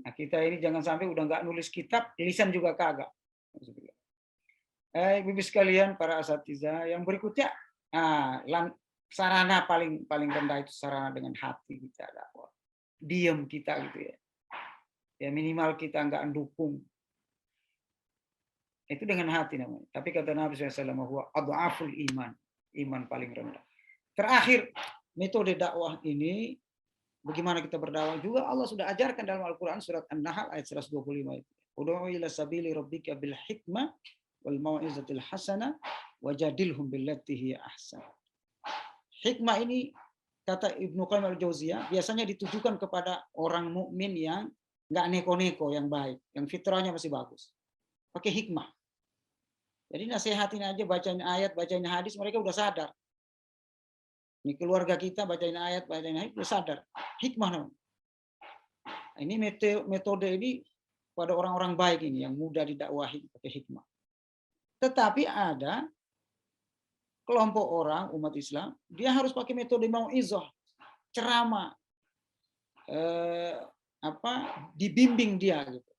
Nah, kita ini jangan sampai udah nggak nulis kitab, lisan juga kagak. Ibu sekalian, para asatidzah, yang berikutnya, sarana paling rendah itu sarana dengan hati kita dakwah. Diam kita gitu ya. Ya minimal kita nggak mendukung. Itu dengan hati namanya. Tapi kata Nabi SAW, bahwa adhaful iman, iman paling rendah. Terakhir, metode dakwah ini, bagaimana kita berdakwah juga Allah sudah ajarkan dalam Al-Quran surat An-Nahl ayat 125 itu. Ud'u ila sabili rabbika bil hikmah wal mau'izatil hasanah wajadilhum billati hiya ahsan. Hikmah ini kata Ibnu Qayyim al-Jauziyah biasanya ditujukan kepada orang mukmin yang nggak neko-neko, yang baik, yang fitrahnya masih bagus. Pakai hikmah. Jadi nasihatin aja, bacain ayat, bacain hadis, mereka udah sadar. Ini keluarga kita bacain ayat, bacain hadis, udah sadar. Hikmah namanya. Ini metode ini pada orang-orang baik ini yang mudah didakwahi pakai hikmah. Tetapi ada kelompok orang umat Islam, dia harus pakai metode mau'izah, ceramah, dibimbing dia gitu.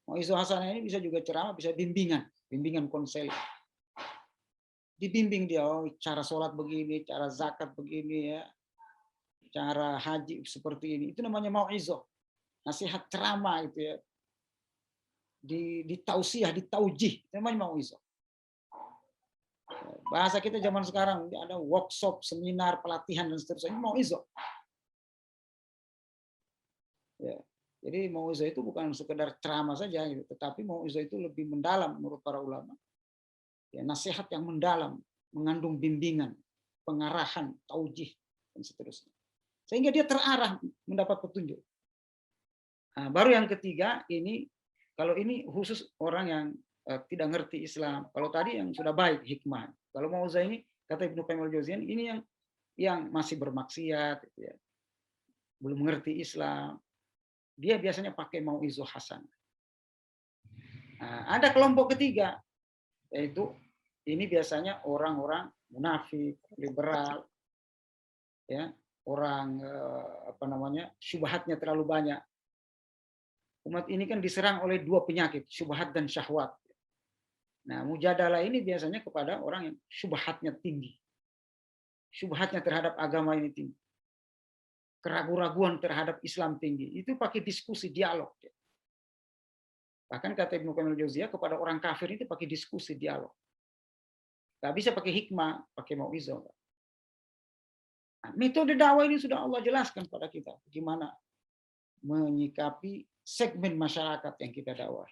Mau'izah hasanah ini bisa juga ceramah, bisa bimbingan konseling. dibimbing dia, oh, cara sholat begini, cara zakat begini ya, cara haji seperti ini. Itu namanya mau'izah, nasihat ceramah itu ya. Di tausiah, di taujih, namanya mau'izah. Bahasa kita zaman sekarang ada workshop, seminar, pelatihan dan seterusnya, mau'izah. Ya. Jadi mau'izah itu bukan sekedar ceramah saja, gitu, tetapi mau'izah itu lebih mendalam menurut para ulama. Ya, nasihat yang mendalam, mengandung bimbingan, pengarahan, taujih dan seterusnya. Sehingga dia terarah mendapat petunjuk. Nah, baru yang ketiga ini, kalau ini khusus orang yang tidak ngerti Islam. Kalau tadi yang sudah baik hikmah. Kalau mau'izah ini kata Ibnu Qayyim al-Jauziyah ini yang masih bermaksiat, gitu ya, belum mengerti Islam. Dia biasanya pakai mau'izah hasan. Nah, ada kelompok ketiga, yaitu ini biasanya orang-orang munafik, liberal, ya, orang syubhatnya terlalu banyak. Umat ini kan diserang oleh dua penyakit, syubhat dan syahwat. Nah, mujadalah ini biasanya kepada orang yang syubhatnya tinggi. Syubhatnya terhadap agama ini tinggi. Keraguan-raguan terhadap Islam tinggi. Itu pakai diskusi, dialog. Bahkan kata Ibnu Qayyim al-Jauziyah, kepada orang kafir itu pakai diskusi, dialog. Gak bisa pakai hikmah, pakai mau'izah. Nah, metode dakwah ini sudah Allah jelaskan pada kita. Gimana menyikapi segmen masyarakat yang kita dakwah.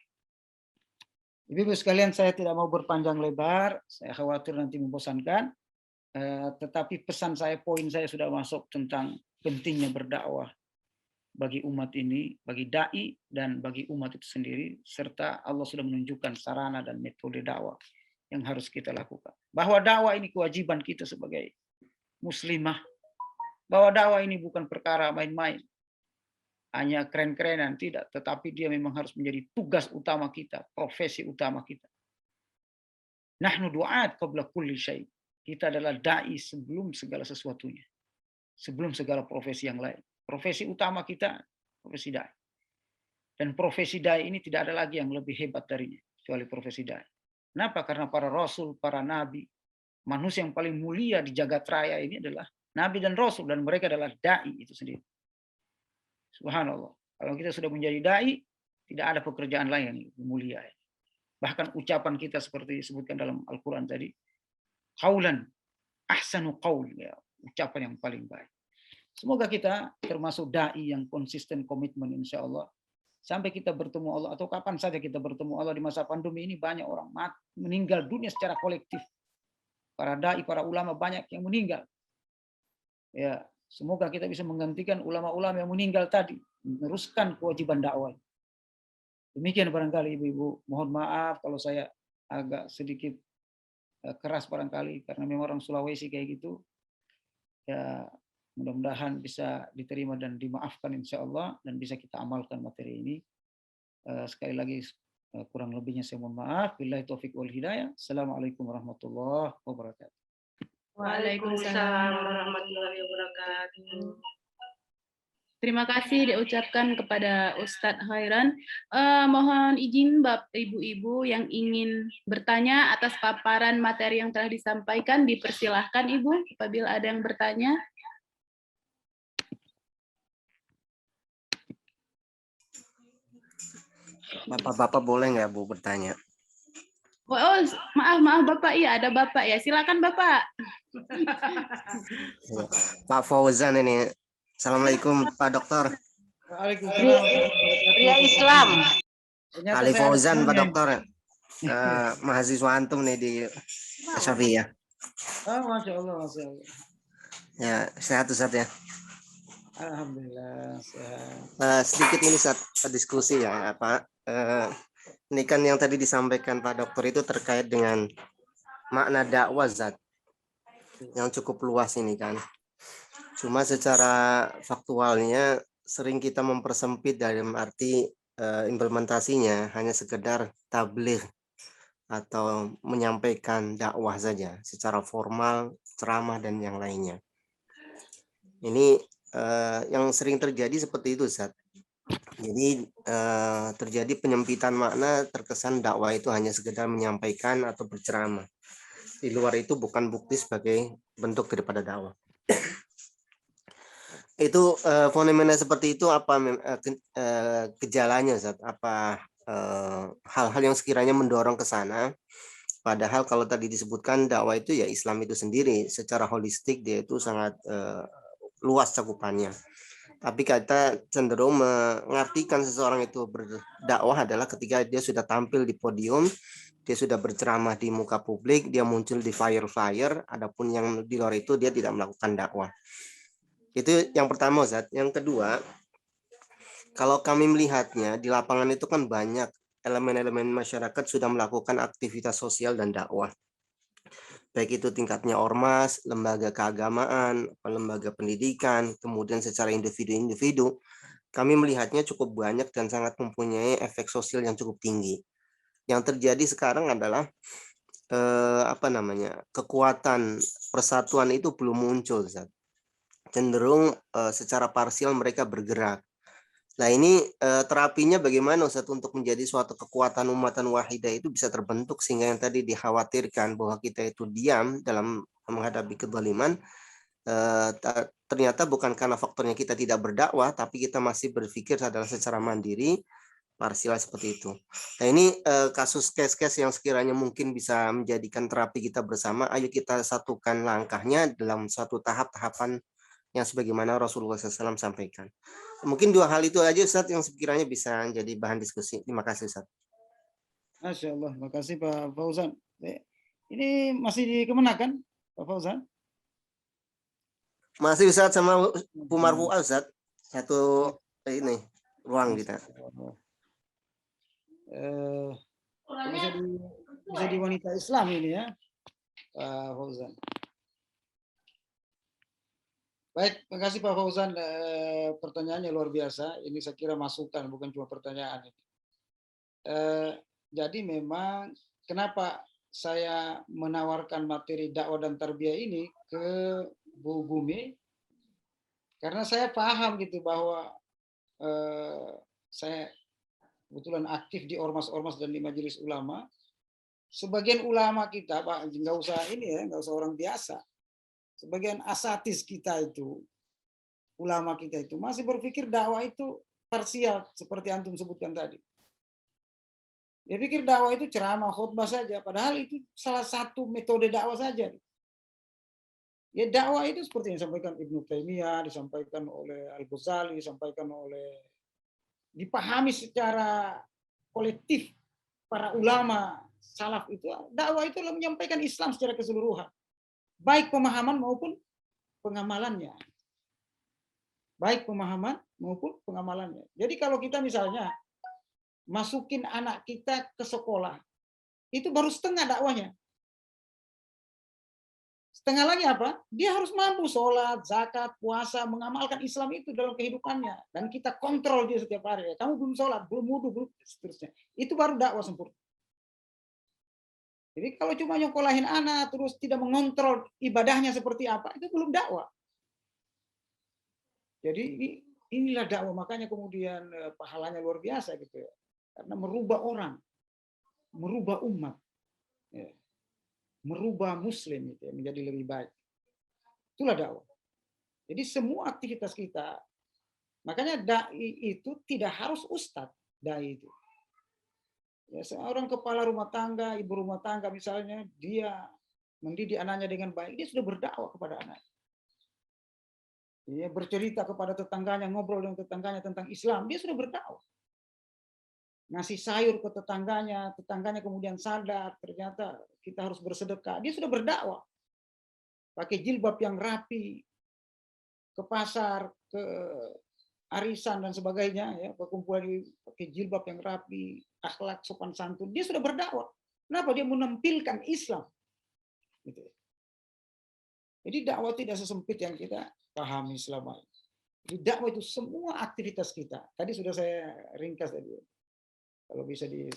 Ibu-ibu sekalian, saya tidak mau berpanjang lebar, saya khawatir nanti membosankan. Tetapi pesan saya, poin saya sudah masuk tentang pentingnya berdakwah bagi umat ini, bagi dai dan bagi umat itu sendiri, serta Allah sudah menunjukkan sarana dan metode dakwah yang harus kita lakukan. Bahwa dakwah ini kewajiban kita sebagai muslimah, bahwa dakwah ini bukan perkara main-main, hanya keren-kerenan, tidak, tetapi dia memang harus menjadi tugas utama kita, profesi utama kita. Nahnu du'at qabla kulli syai'. Kita adalah dai sebelum segala sesuatunya. Sebelum segala profesi yang lain. Profesi utama kita, profesi dai. Dan profesi dai ini tidak ada lagi yang lebih hebat darinya, kecuali profesi dai. Kenapa? Karena para rasul, para nabi, manusia yang paling mulia di jagat raya ini adalah nabi dan rasul, dan mereka adalah dai itu sendiri. Subhanallah. Kalau kita sudah menjadi dai, tidak ada pekerjaan lain yang lebih mulia. Bahkan ucapan kita seperti disebutkan dalam Al-Quran tadi, qaulan ahsanu qaul, ya, ucapan yang paling baik. Semoga kita termasuk dai yang konsisten, komitmen, insya Allah. Sampai kita bertemu Allah, atau kapan saja kita bertemu Allah. Di masa pandemi ini banyak orang meninggal dunia secara kolektif. Para dai, para ulama banyak yang meninggal. Ya, semoga kita bisa menggantikan ulama-ulama yang meninggal tadi, meneruskan kewajiban dakwah. Demikian barangkali ibu-ibu. Mohon maaf kalau saya agak sedikit keras barangkali, karena memang orang Sulawesi kayak gitu. Ya, mudah-mudahan bisa diterima dan dimaafkan insya Allah, dan bisa kita amalkan materi ini. Sekali lagi kurang lebihnya saya mohon maaf. Billahi taufiq wal hidayah. Assalamualaikum warahmatullahi wabarakatuh. Waalaikumsalam warahmatullahi wabarakatuh. Terima kasih diucapkan kepada Ustadz Khairan. Mohon izin Ibu-ibu yang ingin bertanya atas paparan materi yang telah disampaikan, dipersilahkan Ibu apabila ada yang bertanya. Bapak-bapak boleh nggak Bu bertanya? Oh, maaf Bapak, iya ada Bapak ya. Silakan Bapak. Pak Fauzan ini. Assalamualaikum Pak Dokter. Waalaikumsalam. Pria Islam. Ali Fauzan Pak Dokter. Mahasiswa antum nih di Asyafi ya. Oh, Masya Allah, Masya Allah. Ya, sehat Ustaz ya. Alhamdulillah sehat. Sedikit ini saat diskusi ya Pak. Ini kan yang tadi disampaikan Pak Dokter itu terkait dengan makna dakwah zat yang cukup luas ini kan. Cuma secara faktualnya sering kita mempersempit dalam arti implementasinya hanya sekedar tabligh atau menyampaikan dakwah saja secara formal, ceramah dan yang lainnya. Ini yang sering terjadi seperti itu Ustaz. Jadi terjadi penyempitan makna, terkesan dakwah itu hanya sekedar menyampaikan atau berceramah. Di luar itu bukan bukti sebagai bentuk daripada dakwah. Itu fenomena seperti itu apa gejalanya, Zat? Apa hal-hal yang sekiranya mendorong ke sana? Padahal kalau tadi disebutkan dakwah itu ya Islam itu sendiri secara holistik dia itu sangat luas cakupannya. Tapi kita cenderung mengartikan seseorang itu berdakwah adalah ketika dia sudah tampil di podium, dia sudah berceramah di muka publik, dia muncul di flyer-flyer, adapun yang di luar itu dia tidak melakukan dakwah. Itu yang pertama, Zat. Yang kedua, kalau kami melihatnya di lapangan itu kan banyak elemen-elemen masyarakat sudah melakukan aktivitas sosial dan dakwah. Baik itu tingkatnya ormas, lembaga keagamaan, lembaga pendidikan, kemudian secara individu-individu, kami melihatnya cukup banyak dan sangat mempunyai efek sosial yang cukup tinggi. Yang terjadi sekarang adalah kekuatan persatuan itu belum muncul, Zat. Cenderung secara parsial mereka bergerak. Nah ini terapinya bagaimana Ustaz untuk menjadi suatu kekuatan umatan wahidah itu bisa terbentuk sehingga yang tadi dikhawatirkan bahwa kita itu diam dalam menghadapi kezaliman ternyata bukan karena faktornya kita tidak berdakwah tapi kita masih berpikir adalah secara mandiri parsial seperti itu. Nah ini kasus case-case yang sekiranya mungkin bisa menjadikan terapi kita bersama. Ayo kita satukan langkahnya dalam satu tahap-tahapan yang sebagaimana Rasulullah SAW sampaikan. Mungkin dua hal itu aja Ustaz yang sekiranya bisa jadi bahan diskusi. Terima kasih Ustaz. Masya Allah, terima kasih Pak Fauzan. Ini masih di Kemenakan, Pak Fauzan? Masih Ustaz sama Bu Marfu'ah Ustaz. Satu ini ruang kita. Bisa di wanita Islam ini ya, Pak Fauzan. Baik, terima kasih Pak Fauzan. Pertanyaannya luar biasa. Ini saya kira masukan, bukan cuma pertanyaan. Jadi memang kenapa saya menawarkan materi dakwah dan tarbiyah ini ke Bu Bumi? Karena saya paham gitu bahwa saya kebetulan aktif di ormas-ormas dan di majelis ulama. Sebagian ulama kita, Pak, nggak usah ini ya, nggak usah orang biasa. Sebagian asatis kita itu, ulama kita itu masih berpikir dakwah itu parsial seperti antum sebutkan tadi. Dia pikir dakwah itu ceramah, khutbah saja, padahal itu salah satu metode dakwah saja. Ya dakwah itu seperti yang disampaikan Ibnu Taimiyah, disampaikan oleh Al-Ghazali, disampaikan oleh dipahami secara kolektif para ulama salaf itu, dakwah itu adalah menyampaikan Islam secara keseluruhan. Baik pemahaman maupun pengamalannya. Baik pemahaman maupun pengamalannya. Jadi kalau kita misalnya masukin anak kita ke sekolah, itu baru setengah dakwahnya. Setengah lagi apa? Dia harus mampu sholat, zakat, puasa, mengamalkan Islam itu dalam kehidupannya. Dan kita kontrol dia setiap hari. Kamu belum sholat, belum wudhu, belum seterusnya. Itu baru dakwah sempurna. Jadi kalau cuma nyokolahin anak, terus tidak mengontrol ibadahnya seperti apa, itu belum dakwah. Jadi inilah dakwah, makanya kemudian pahalanya luar biasa gitu ya. Karena merubah orang, merubah umat, ya. Merubah muslim gitu ya, menjadi lebih baik. Itulah dakwah. Jadi semua aktivitas kita, makanya dai itu tidak harus ustadz, dai itu. Ya, seorang kepala rumah tangga, ibu rumah tangga misalnya, dia mendidik anaknya dengan baik, dia sudah berdakwah kepada anaknya. Dia bercerita kepada tetangganya, ngobrol dengan tetangganya tentang Islam, dia sudah berdakwah. Ngasih sayur ke tetangganya, tetangganya kemudian sadar, ternyata kita harus bersedekah, dia sudah berdakwah. Pakai jilbab yang rapi, ke pasar, ke arisan dan sebagainya, ya, berkumpul pakai jilbab yang rapi, akhlak sopan santun, dia sudah berdakwah. Kenapa? Dia menampilkan Islam. Gitu. Jadi dakwah tidak sesempit yang kita pahami selama ini. Jadi dakwah itu semua aktivitas kita. Tadi sudah saya ringkas tadi. Kalau bisa di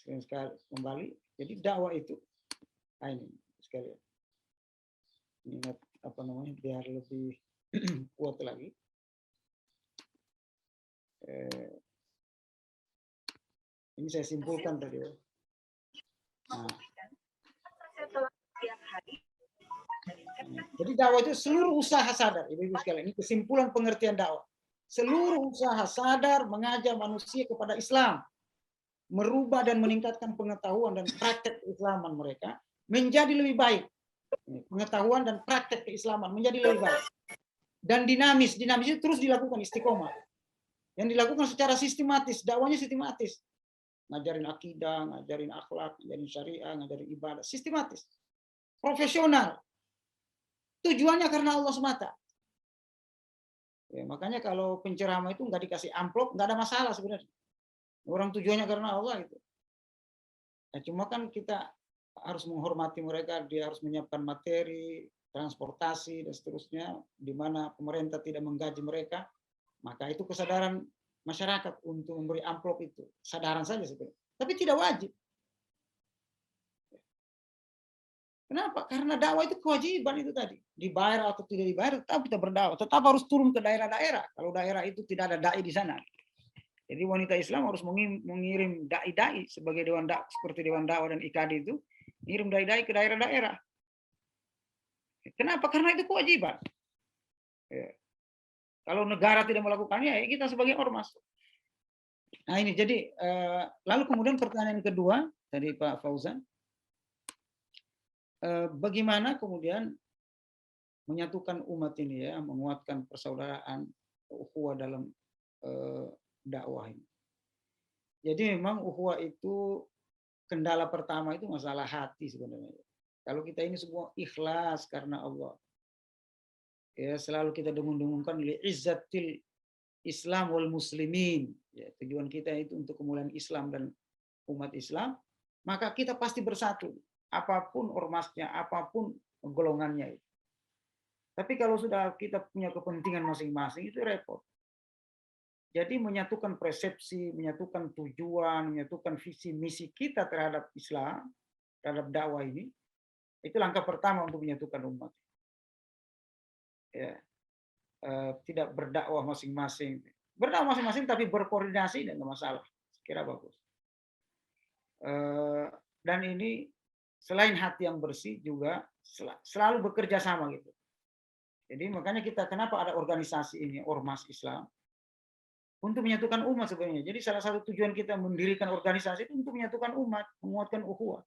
sekali kembali. Jadi dakwah itu, nah ini sekalian. Ingat apa namanya biar lebih kuat lagi. Ini saya simpulkan tadi. Nah, Jadi dakwah itu seluruh usaha sadar, ibu-ibu sekalian. Ini kesimpulan pengertian dakwah. Seluruh usaha sadar mengajak manusia kepada Islam, merubah dan meningkatkan pengetahuan dan praktek keislaman mereka menjadi lebih baik. Pengetahuan dan praktek keislaman menjadi lebih baik. Dan dinamis itu terus dilakukan istiqomah. Yang dilakukan secara sistematis, dakwahnya sistematis. Ngajarin akidah, ngajarin akhlak, ngajarin syariah, ngajarin ibadah, sistematis. Profesional. Tujuannya karena Allah semata. Ya, makanya kalau penceramah itu nggak dikasih amplop, nggak ada masalah sebenarnya. Orang tujuannya karena Allah itu. Ya, cuma kan kita harus menghormati mereka, dia harus menyiapkan materi, transportasi, dan seterusnya, di mana pemerintah tidak menggaji mereka, maka itu kesadaran masyarakat untuk memberi amplop itu. Kesadaran saja sebenarnya. Tapi tidak wajib. Kenapa? Karena dakwah itu kewajiban itu tadi. Dibayar atau tidak dibayar, tetap kita berdakwah. Tetap harus turun ke daerah-daerah. Kalau daerah itu tidak ada dai di sana. Jadi wanita Islam harus mengirim dai-dai sebagai dewan dakwah, seperti dewan dakwah dan IKD itu, ngirim dai-dai ke daerah-daerah. Kenapa? Karena itu kewajiban. Ya. Kalau negara tidak melakukannya, ya kita sebagai ormas. Nah ini jadi lalu kemudian pertanyaan kedua dari Pak Fauzan. Bagaimana kemudian menyatukan umat ini ya, menguatkan persaudaraan ukhuwah dalam dakwah ini. Jadi memang ukhuwah itu kendala pertama itu masalah hati sebenarnya. Kalau kita ini semua ikhlas karena Allah, ya selalu kita dengung-dengungkan li izzatil Islam wal muslimin. Ya, tujuan kita itu untuk kemuliaan Islam dan umat Islam, maka kita pasti bersatu. Apapun ormasnya, apapun golongannya itu. Tapi kalau sudah kita punya kepentingan masing-masing itu repot. Jadi menyatukan persepsi, menyatukan tujuan, menyatukan visi misi kita terhadap Islam, terhadap dakwah ini, itu langkah pertama untuk menyatukan umat. Ya. Tidak berdakwah masing-masing. Berdakwah masing-masing tapi berkoordinasi dan tidak masalah. Kira bagus. Dan ini selain hati yang bersih juga selalu bekerja sama gitu. Jadi makanya kita kenapa ada organisasi ini, Ormas Islam, untuk menyatukan umat sebenarnya. Jadi salah satu tujuan kita mendirikan organisasi itu untuk menyatukan umat, menguatkan ukhuwah.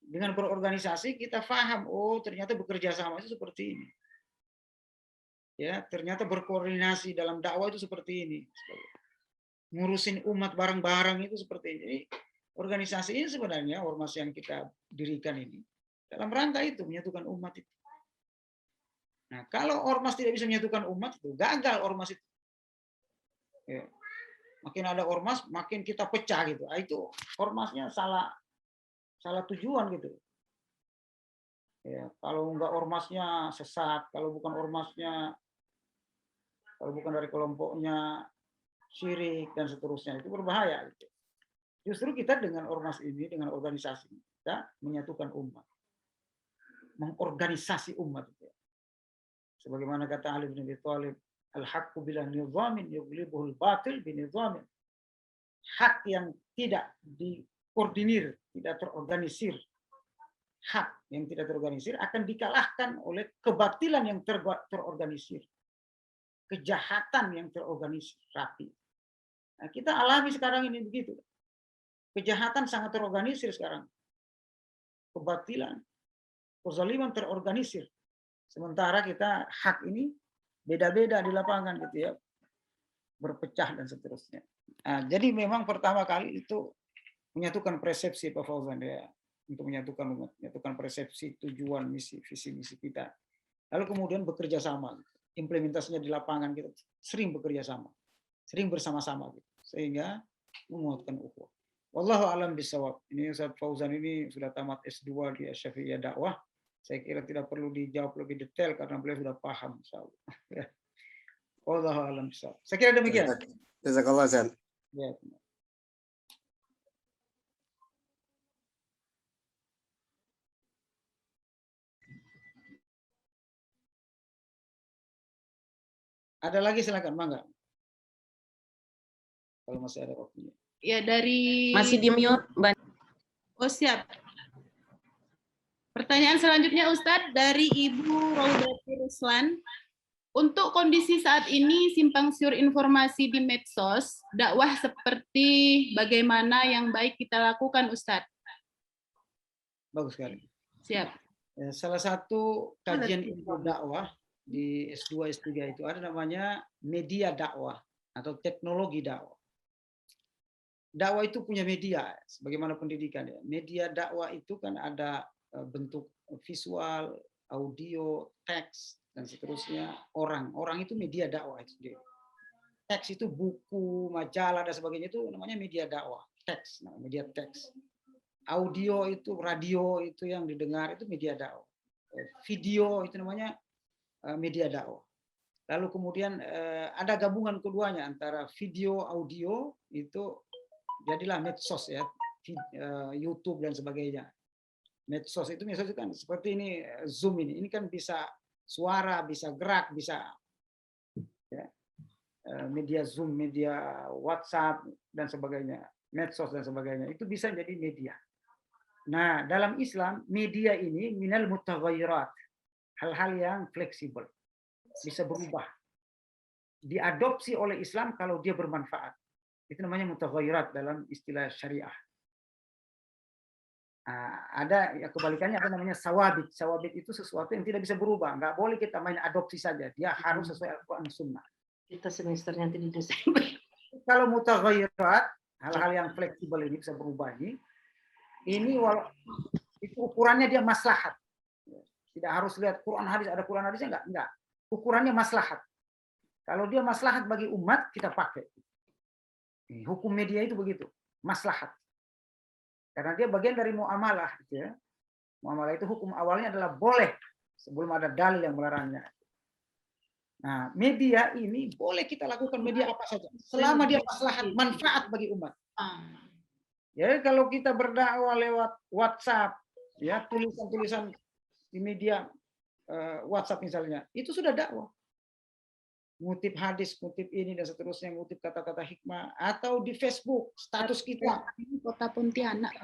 Dengan berorganisasi kita paham, oh ternyata bekerja sama itu seperti ini. Ya, ternyata berkoordinasi dalam dakwah itu seperti ini. Ngurusin umat bareng-bareng itu seperti ini. Jadi organisasi ini sebenarnya ormas yang kita dirikan ini dalam rangka itu menyatukan umat itu. Nah, kalau ormas tidak bisa menyatukan umat itu gagal ormas itu. Ya. Makin ada ormas, makin kita pecah gitu. Itu ormasnya salah tujuan gitu. Ya, kalau enggak ormasnya sesat, kalau bukan dari kelompoknya syirik dan seterusnya, itu berbahaya gitu. Justru kita dengan ormas ini, dengan organisasi kita menyatukan umat, mengorganisasi umat. Sebagaimana kata Ali bin Abi Thalib, al-haqqu bila nizamin yughlibuhul batil binizamin. Hak yang tidak dikoordinir, tidak terorganisir, hak yang tidak terorganisir akan dikalahkan oleh kebatilan yang terorganisir, kejahatan yang terorganisir rapi. Nah, kita alami sekarang ini begitu. Kejahatan sangat terorganisir sekarang. Kebatilan, kezaliman terorganisir. Sementara kita hak ini beda-beda di lapangan gitu ya. Berpecah dan seterusnya. Nah, jadi memang pertama kali itu menyatukan persepsi Pak Fauzan ya, untuk menyatukan umat, menyatukan persepsi, tujuan, misi, visi misi kita. Lalu kemudian bekerja sama. Implementasinya di lapangan kita sering bekerja sama. Sering bersama-sama gitu. Sehingga menguatkan ukhuwah. Wallahu a'lam bishawab. Ini Ustaz Fauzan ini sudah tamat S2 di Syafi'iyah Dakwah. Saya kira tidak perlu dijawab lebih detail karena beliau sudah paham. Wallahu a'lam bishawab. Saya kira demikian. Jazakallah Ustaz. Ya. Ada lagi silakan, mangga. Kalau masih ada waktunya. Ya dari Masih di mute, Mbak. Oh siap. Pertanyaan selanjutnya Ustadz dari Ibu Raudati Ruslan. Untuk kondisi saat ini simpang siur informasi di medsos, dakwah seperti bagaimana yang baik kita lakukan Ustadz? Bagus sekali. Siap. Salah satu kajian ilmu dakwah di S2, S3 itu ada namanya media dakwah atau teknologi dakwah. Dakwah itu punya media, sebagaimana pendidikan ya. Media dakwah itu kan ada bentuk visual, audio, teks, dan seterusnya. Orang itu media dakwah itu sendiri. Teks itu buku, majalah dan sebagainya itu namanya media dakwah. Teks, media teks. Audio itu, radio itu yang didengar itu media dakwah. Video itu namanya media dakwah. Lalu kemudian ada gabungan keduanya antara video, audio itu jadilah medsos ya, YouTube dan sebagainya. Medsos itu kan seperti ini Zoom ini kan bisa suara, bisa gerak, bisa ya, media Zoom, media WhatsApp dan sebagainya, medsos dan sebagainya itu bisa jadi media. Nah, dalam Islam media ini minal mutaghayyirat, hal-hal yang fleksibel, bisa berubah, diadopsi oleh Islam kalau dia bermanfaat. Itu namanya mutaghayyirat dalam istilah syariah. Ada ya kebalikannya ada namanya sawabit. Sawabit itu sesuatu yang tidak bisa berubah. Nggak boleh kita main adopsi saja. Dia harus sesuai Al-Quran dan Sunnah. Kita semester nanti di Desember. Kalau mutaghayyirat, hal-hal yang fleksibel ini bisa berubah ini itu ukurannya dia maslahat. Tidak harus lihat Quran hadis, ada Quran hadisnya enggak. Ukurannya maslahat. Kalau dia maslahat bagi umat, kita pakai. Hukum media itu begitu, maslahat. Karena dia bagian dari muamalah, gitu ya. Muamalah itu hukum awalnya adalah boleh sebelum ada dalil yang melarangnya. Nah, media ini boleh kita lakukan media apa saja selama dia maslahat, manfaat bagi umat. Ya, kalau kita berdakwah lewat WhatsApp, ya tulisan-tulisan di media WhatsApp misalnya, itu sudah dakwah. Ngutip hadis, ngutip ini dan seterusnya, ngutip kata-kata hikmah, atau di Facebook status kita. Kota Pontianak.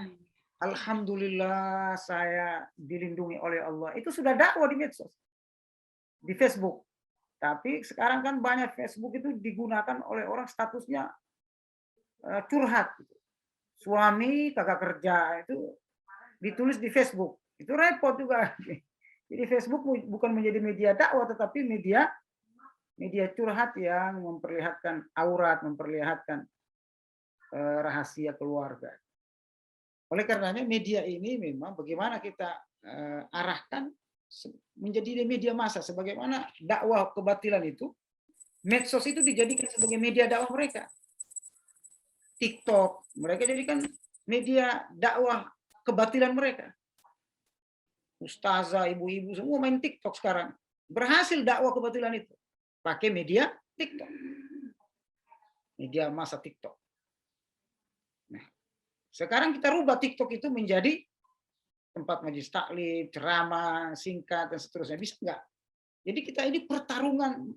Alhamdulillah saya dilindungi oleh Allah. Itu sudah dakwah di medsos, di Facebook. Tapi sekarang kan banyak Facebook itu digunakan oleh orang statusnya curhat. Suami kagak kerja itu ditulis di Facebook. Itu repot juga. Jadi Facebook bukan menjadi media dakwah, tetapi media curhat yang memperlihatkan aurat, memperlihatkan rahasia keluarga. Oleh karenanya media ini memang bagaimana kita arahkan menjadi media massa, sebagaimana dakwah kebatilan itu, medsos itu dijadikan sebagai media dakwah mereka. TikTok, mereka jadikan media dakwah kebatilan mereka. Ustazah, ibu-ibu semua main TikTok sekarang. Berhasil dakwah kebatilan itu. Pakai media TikTok. Media massa TikTok. Nah, sekarang kita rubah TikTok itu menjadi tempat majelis taklim, ceramah, singkat dan seterusnya. Bisa enggak? Jadi kita ini pertarungan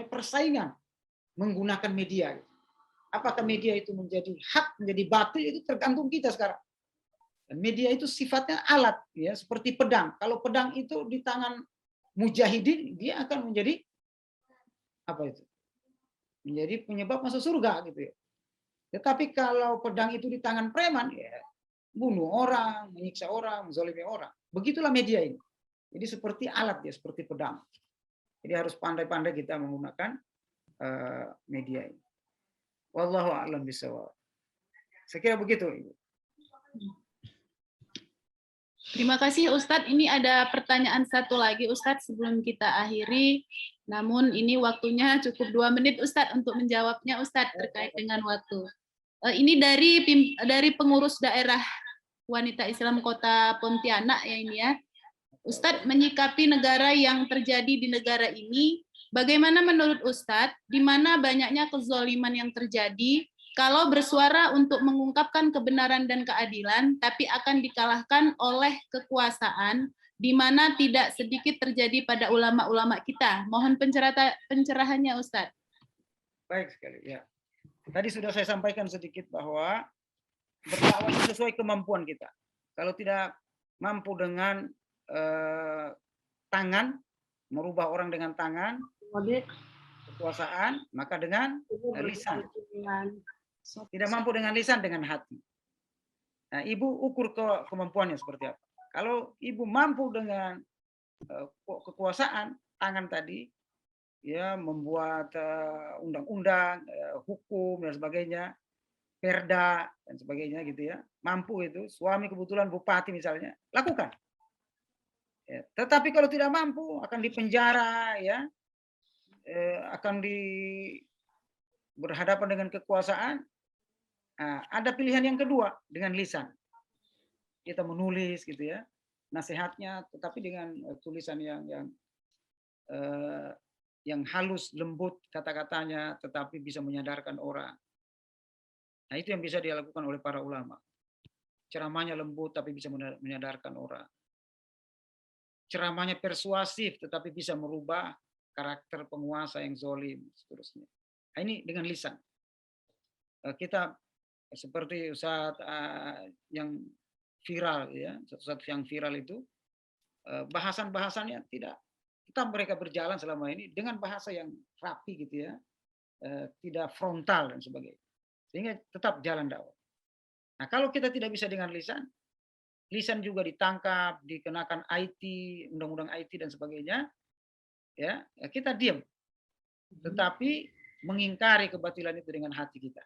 persaingan menggunakan media. Apakah media itu menjadi hak, menjadi batil, itu tergantung kita sekarang. Dan media itu sifatnya alat, ya, seperti pedang. Kalau pedang itu di tangan mujahidin, dia akan menjadi menjadi penyebab masuk surga gitu ya. Tetapi kalau pedang itu di tangan preman, ya bunuh orang, menyiksa orang, menzalimi orang. Begitulah media ini. Jadi seperti alat ya, seperti pedang. Jadi harus pandai-pandai kita menggunakan media ini. Wallahu a'lam bishawab. Saya kira begitu, Ibu. Terima kasih Ustadz. Ini ada pertanyaan satu lagi Ustadz sebelum kita akhiri. Namun ini waktunya cukup 2 menit Ustadz untuk menjawabnya Ustadz terkait dengan waktu. Ini dari pengurus daerah wanita Islam Kota Pontianak ya ini ya. Ustadz menyikapi negara yang terjadi di negara ini, bagaimana menurut Ustadz, di mana banyaknya kezaliman yang terjadi, kalau bersuara untuk mengungkapkan kebenaran dan keadilan, tapi akan dikalahkan oleh kekuasaan, di mana tidak sedikit terjadi pada ulama-ulama kita. Mohon pencerahannya, Ustadz. Baik sekali, ya. Tadi sudah saya sampaikan sedikit bahwa berdakwah sesuai kemampuan kita. Kalau tidak mampu dengan tangan, merubah orang dengan tangan, kekuasaan, maka dengan lisan. Tidak mampu dengan lisan, dengan hati. Nah, ibu ukur kemampuannya seperti apa. Kalau ibu mampu dengan kekuasaan, tangan tadi, ya membuat undang-undang, hukum dan sebagainya, perda dan sebagainya gitu ya, mampu itu. Suami kebetulan bupati misalnya, lakukan. Ya, tetapi kalau tidak mampu akan dipenjara, ya, akan berhadapan dengan kekuasaan. Nah, ada pilihan yang kedua dengan lisan. Kita menulis gitu ya, nasihatnya, tetapi dengan tulisan yang halus, lembut kata-katanya, tetapi bisa menyadarkan orang. Nah, itu yang bisa dilakukan oleh para ulama. Ceramahnya lembut tapi bisa menyadarkan orang. Ceramahnya persuasif tetapi bisa merubah karakter penguasa yang zalim, seterusnya. Nah, ini dengan lisan. Kita seperti Ustaz yang viral ya, Ustaz yang viral itu bahasan-bahasannya tidak, tetap mereka berjalan selama ini dengan bahasa yang rapi gitu ya, tidak frontal dan sebagainya, sehingga tetap jalan dakwah. Nah, kalau kita tidak bisa dengan lisan, lisan juga ditangkap, dikenakan IT, undang-undang IT dan sebagainya, ya kita diam, tetapi mengingkari kebatilan itu dengan hati kita.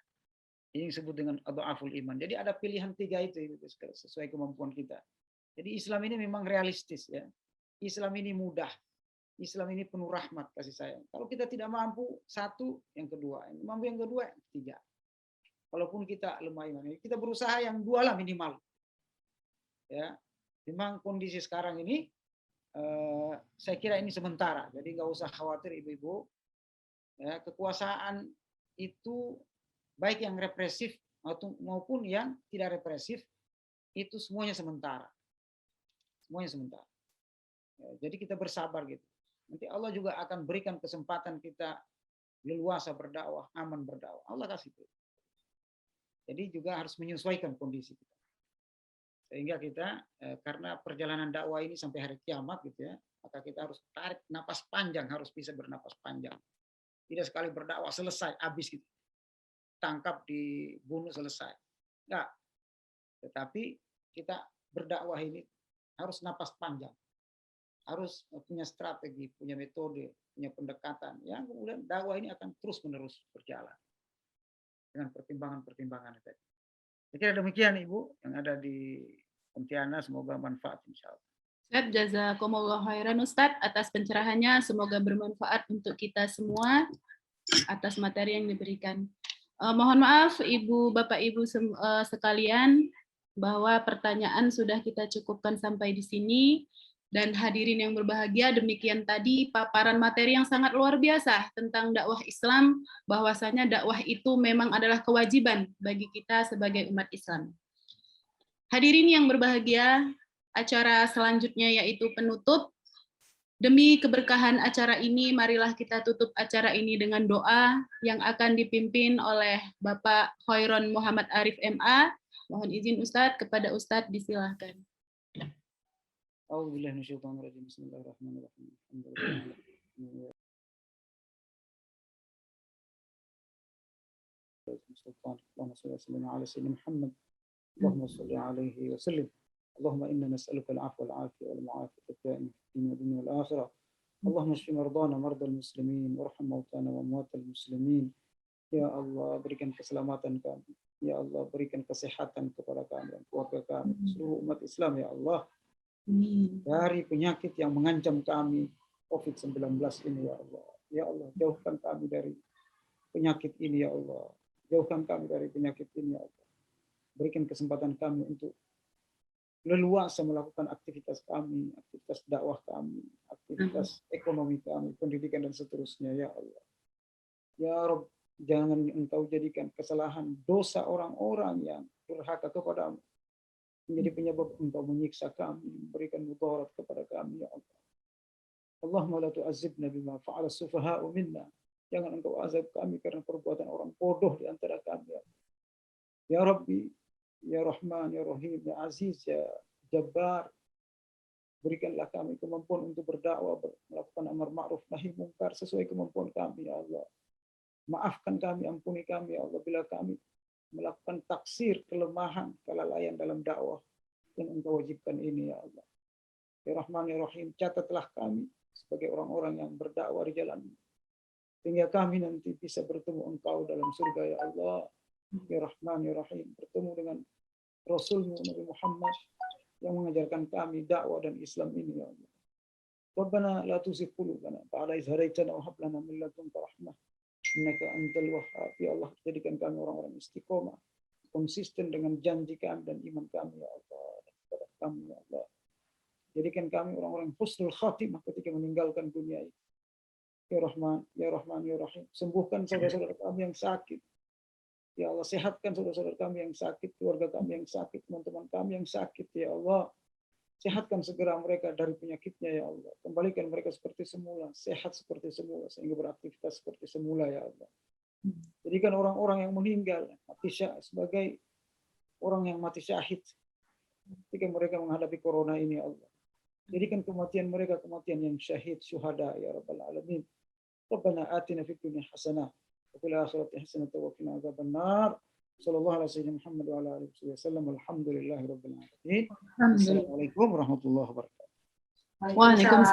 Ini disebut dengan adhaful iman. Jadi ada pilihan tiga itu sesuai kemampuan kita. Jadi Islam ini memang realistis ya. Islam ini mudah. Islam ini penuh rahmat, kasih sayang. Kalau kita tidak mampu satu, yang kedua. Mampu yang kedua, yang ketiga. Walaupun kita lemah iman, kita berusaha yang dua lah minimal. Ya, memang kondisi sekarang ini, saya kira ini sementara. Jadi nggak usah khawatir ibu-ibu. Ya, kekuasaan itu baik yang represif maupun yang tidak represif, itu semuanya sementara. Semuanya sementara. Ya, jadi kita bersabar gitu. Nanti Allah juga akan berikan kesempatan kita leluasa berdakwah, aman berdakwah. Allah kasih itu. Jadi juga harus menyesuaikan kondisi kita. Sehingga kita, karena perjalanan dakwah ini sampai hari kiamat gitu ya, maka kita harus tarik napas panjang, harus bisa bernapas panjang. Tidak sekali berdakwah selesai, habis gitu. Tangkap, dibunuh, selesai. Enggak. Tetapi kita berdakwah ini harus napas panjang. Harus punya strategi, punya metode, punya pendekatan. Yang kemudian dakwah ini akan terus-menerus berjalan. Dengan pertimbangan-pertimbangan tadi. Saya kira demikian Ibu yang ada di Pontianak, semoga manfaat insya-Allah. Ustaz, jazakumullah khairan Ustaz atas pencerahannya, semoga bermanfaat untuk kita semua atas materi yang diberikan. Mohon maaf Ibu, Bapak, Ibu sekalian, bahwa pertanyaan sudah kita cukupkan sampai di sini. Dan hadirin yang berbahagia, demikian tadi paparan materi yang sangat luar biasa tentang dakwah Islam, bahwasanya dakwah itu memang adalah kewajiban bagi kita sebagai umat Islam. Hadirin yang berbahagia, acara selanjutnya yaitu penutup. Demi keberkahan acara ini, marilah kita tutup acara ini dengan doa yang akan dipimpin oleh Bapak Khairon Muhammad Arif MA. Mohon izin Ustadz, kepada Ustadz disilahkan. Bismillahirrahmanirrahim. Allahumma shalli alaihi wa sallim. Allahumma inna nas'aluka al-'afwa wal-'afiyah wal-mu'afiyata ad-da'imah fi dunya wal akhirah. Allahumma shfi mardana mardal muslimin warham mautana wa amwatal muslimin. Ya Allah, berikan keselamatan kami. Ya Allah, berikan kesehatan kepada kami dan keluarga kami, seluruh umat Islam ya Allah. Dari penyakit yang mengancam kami, COVID-19 ini ya Allah. Ya Allah, jauhkan kami dari penyakit ini ya Allah. Jauhkan kami dari penyakit ini ya Allah. Berikan kesempatan kami untuk leluasa melakukan aktivitas kami, aktivitas dakwah kami, aktivitas ekonomi kami, pendidikan dan seterusnya ya Allah. Ya Rabb, jangan Engkau jadikan kesalahan dosa orang-orang yang durhaka kepadamu menjadi penyebab Engkau menyiksa kami, memberikan mudarat kepada kami ya Allah. Allahumma la tu'azzibna bima fa'ala sufaha'u minna. Jangan Engkau azab kami karena perbuatan orang bodoh di antara kami ya Allah. Ya Rabbi, Ya Rahman, Ya Rahim, Ya Aziz, Ya Jabbar, Berikanlah kami kemampuan untuk berdakwah, melakukan amar ma'ruf nahi mungkar sesuai kemampuan kami, ya Allah. Maafkan kami, ampuni kami, ya Allah, bila kami melakukan taksir, kelemahan, kelalaian dalam dakwah yang Engkau wajibkan ini, ya Allah. Ya Rahman, ya Rahim, catatlah kami sebagai orang-orang yang berdakwah di jalan sehingga kami nanti bisa bertemu Engkau dalam surga, ya Allah. Ya Rahman, ya Rahim, bertemu dengan Rasulmu Nabi Muhammad yang mengajarkan kami dakwah dan Islam ini, ya Allah. Rabbana la tuzigh qulubana ba'da idh hadaitana wa hab lana min ladunka rahmah innaka antal wahhab. Ya Allah, jadikan kami orang-orang istiqomah, konsisten dengan janji kami dan iman kami, ya Allah. Kepada kami, ya Allah. Jadikan kami orang-orang husnul khatimah ketika meninggalkan dunia ini. Ya Rahman, ya Rahman, ya Rahim. Sembuhkan saudara-saudara kami yang sakit. Ya Allah, sehatkan saudara-saudara kami yang sakit, keluarga kami yang sakit, teman-teman kami yang sakit, ya Allah. Sehatkan segera mereka dari penyakitnya, ya Allah. Kembalikan mereka seperti semula, sehat seperti semula, sehingga beraktivitas seperti semula, ya Allah. Jadikan orang-orang yang meninggal mati sebagai orang yang mati syahid ketika mereka menghadapi corona ini, ya Allah. Jadikan kematian mereka kematian yang syahid, syuhada, ya Rabbal Alamin. Rabbana atina fid dunya hasanah wa fil akhirati hasanah wa qina adzabannar. Sallallahu alaihi wasallam Muhammad wa ala alihi wasallam. Alhamdulillahirabbil alamin. Assalamualaikum warahmatullahi wabarakatuh. Waalaikumsalam.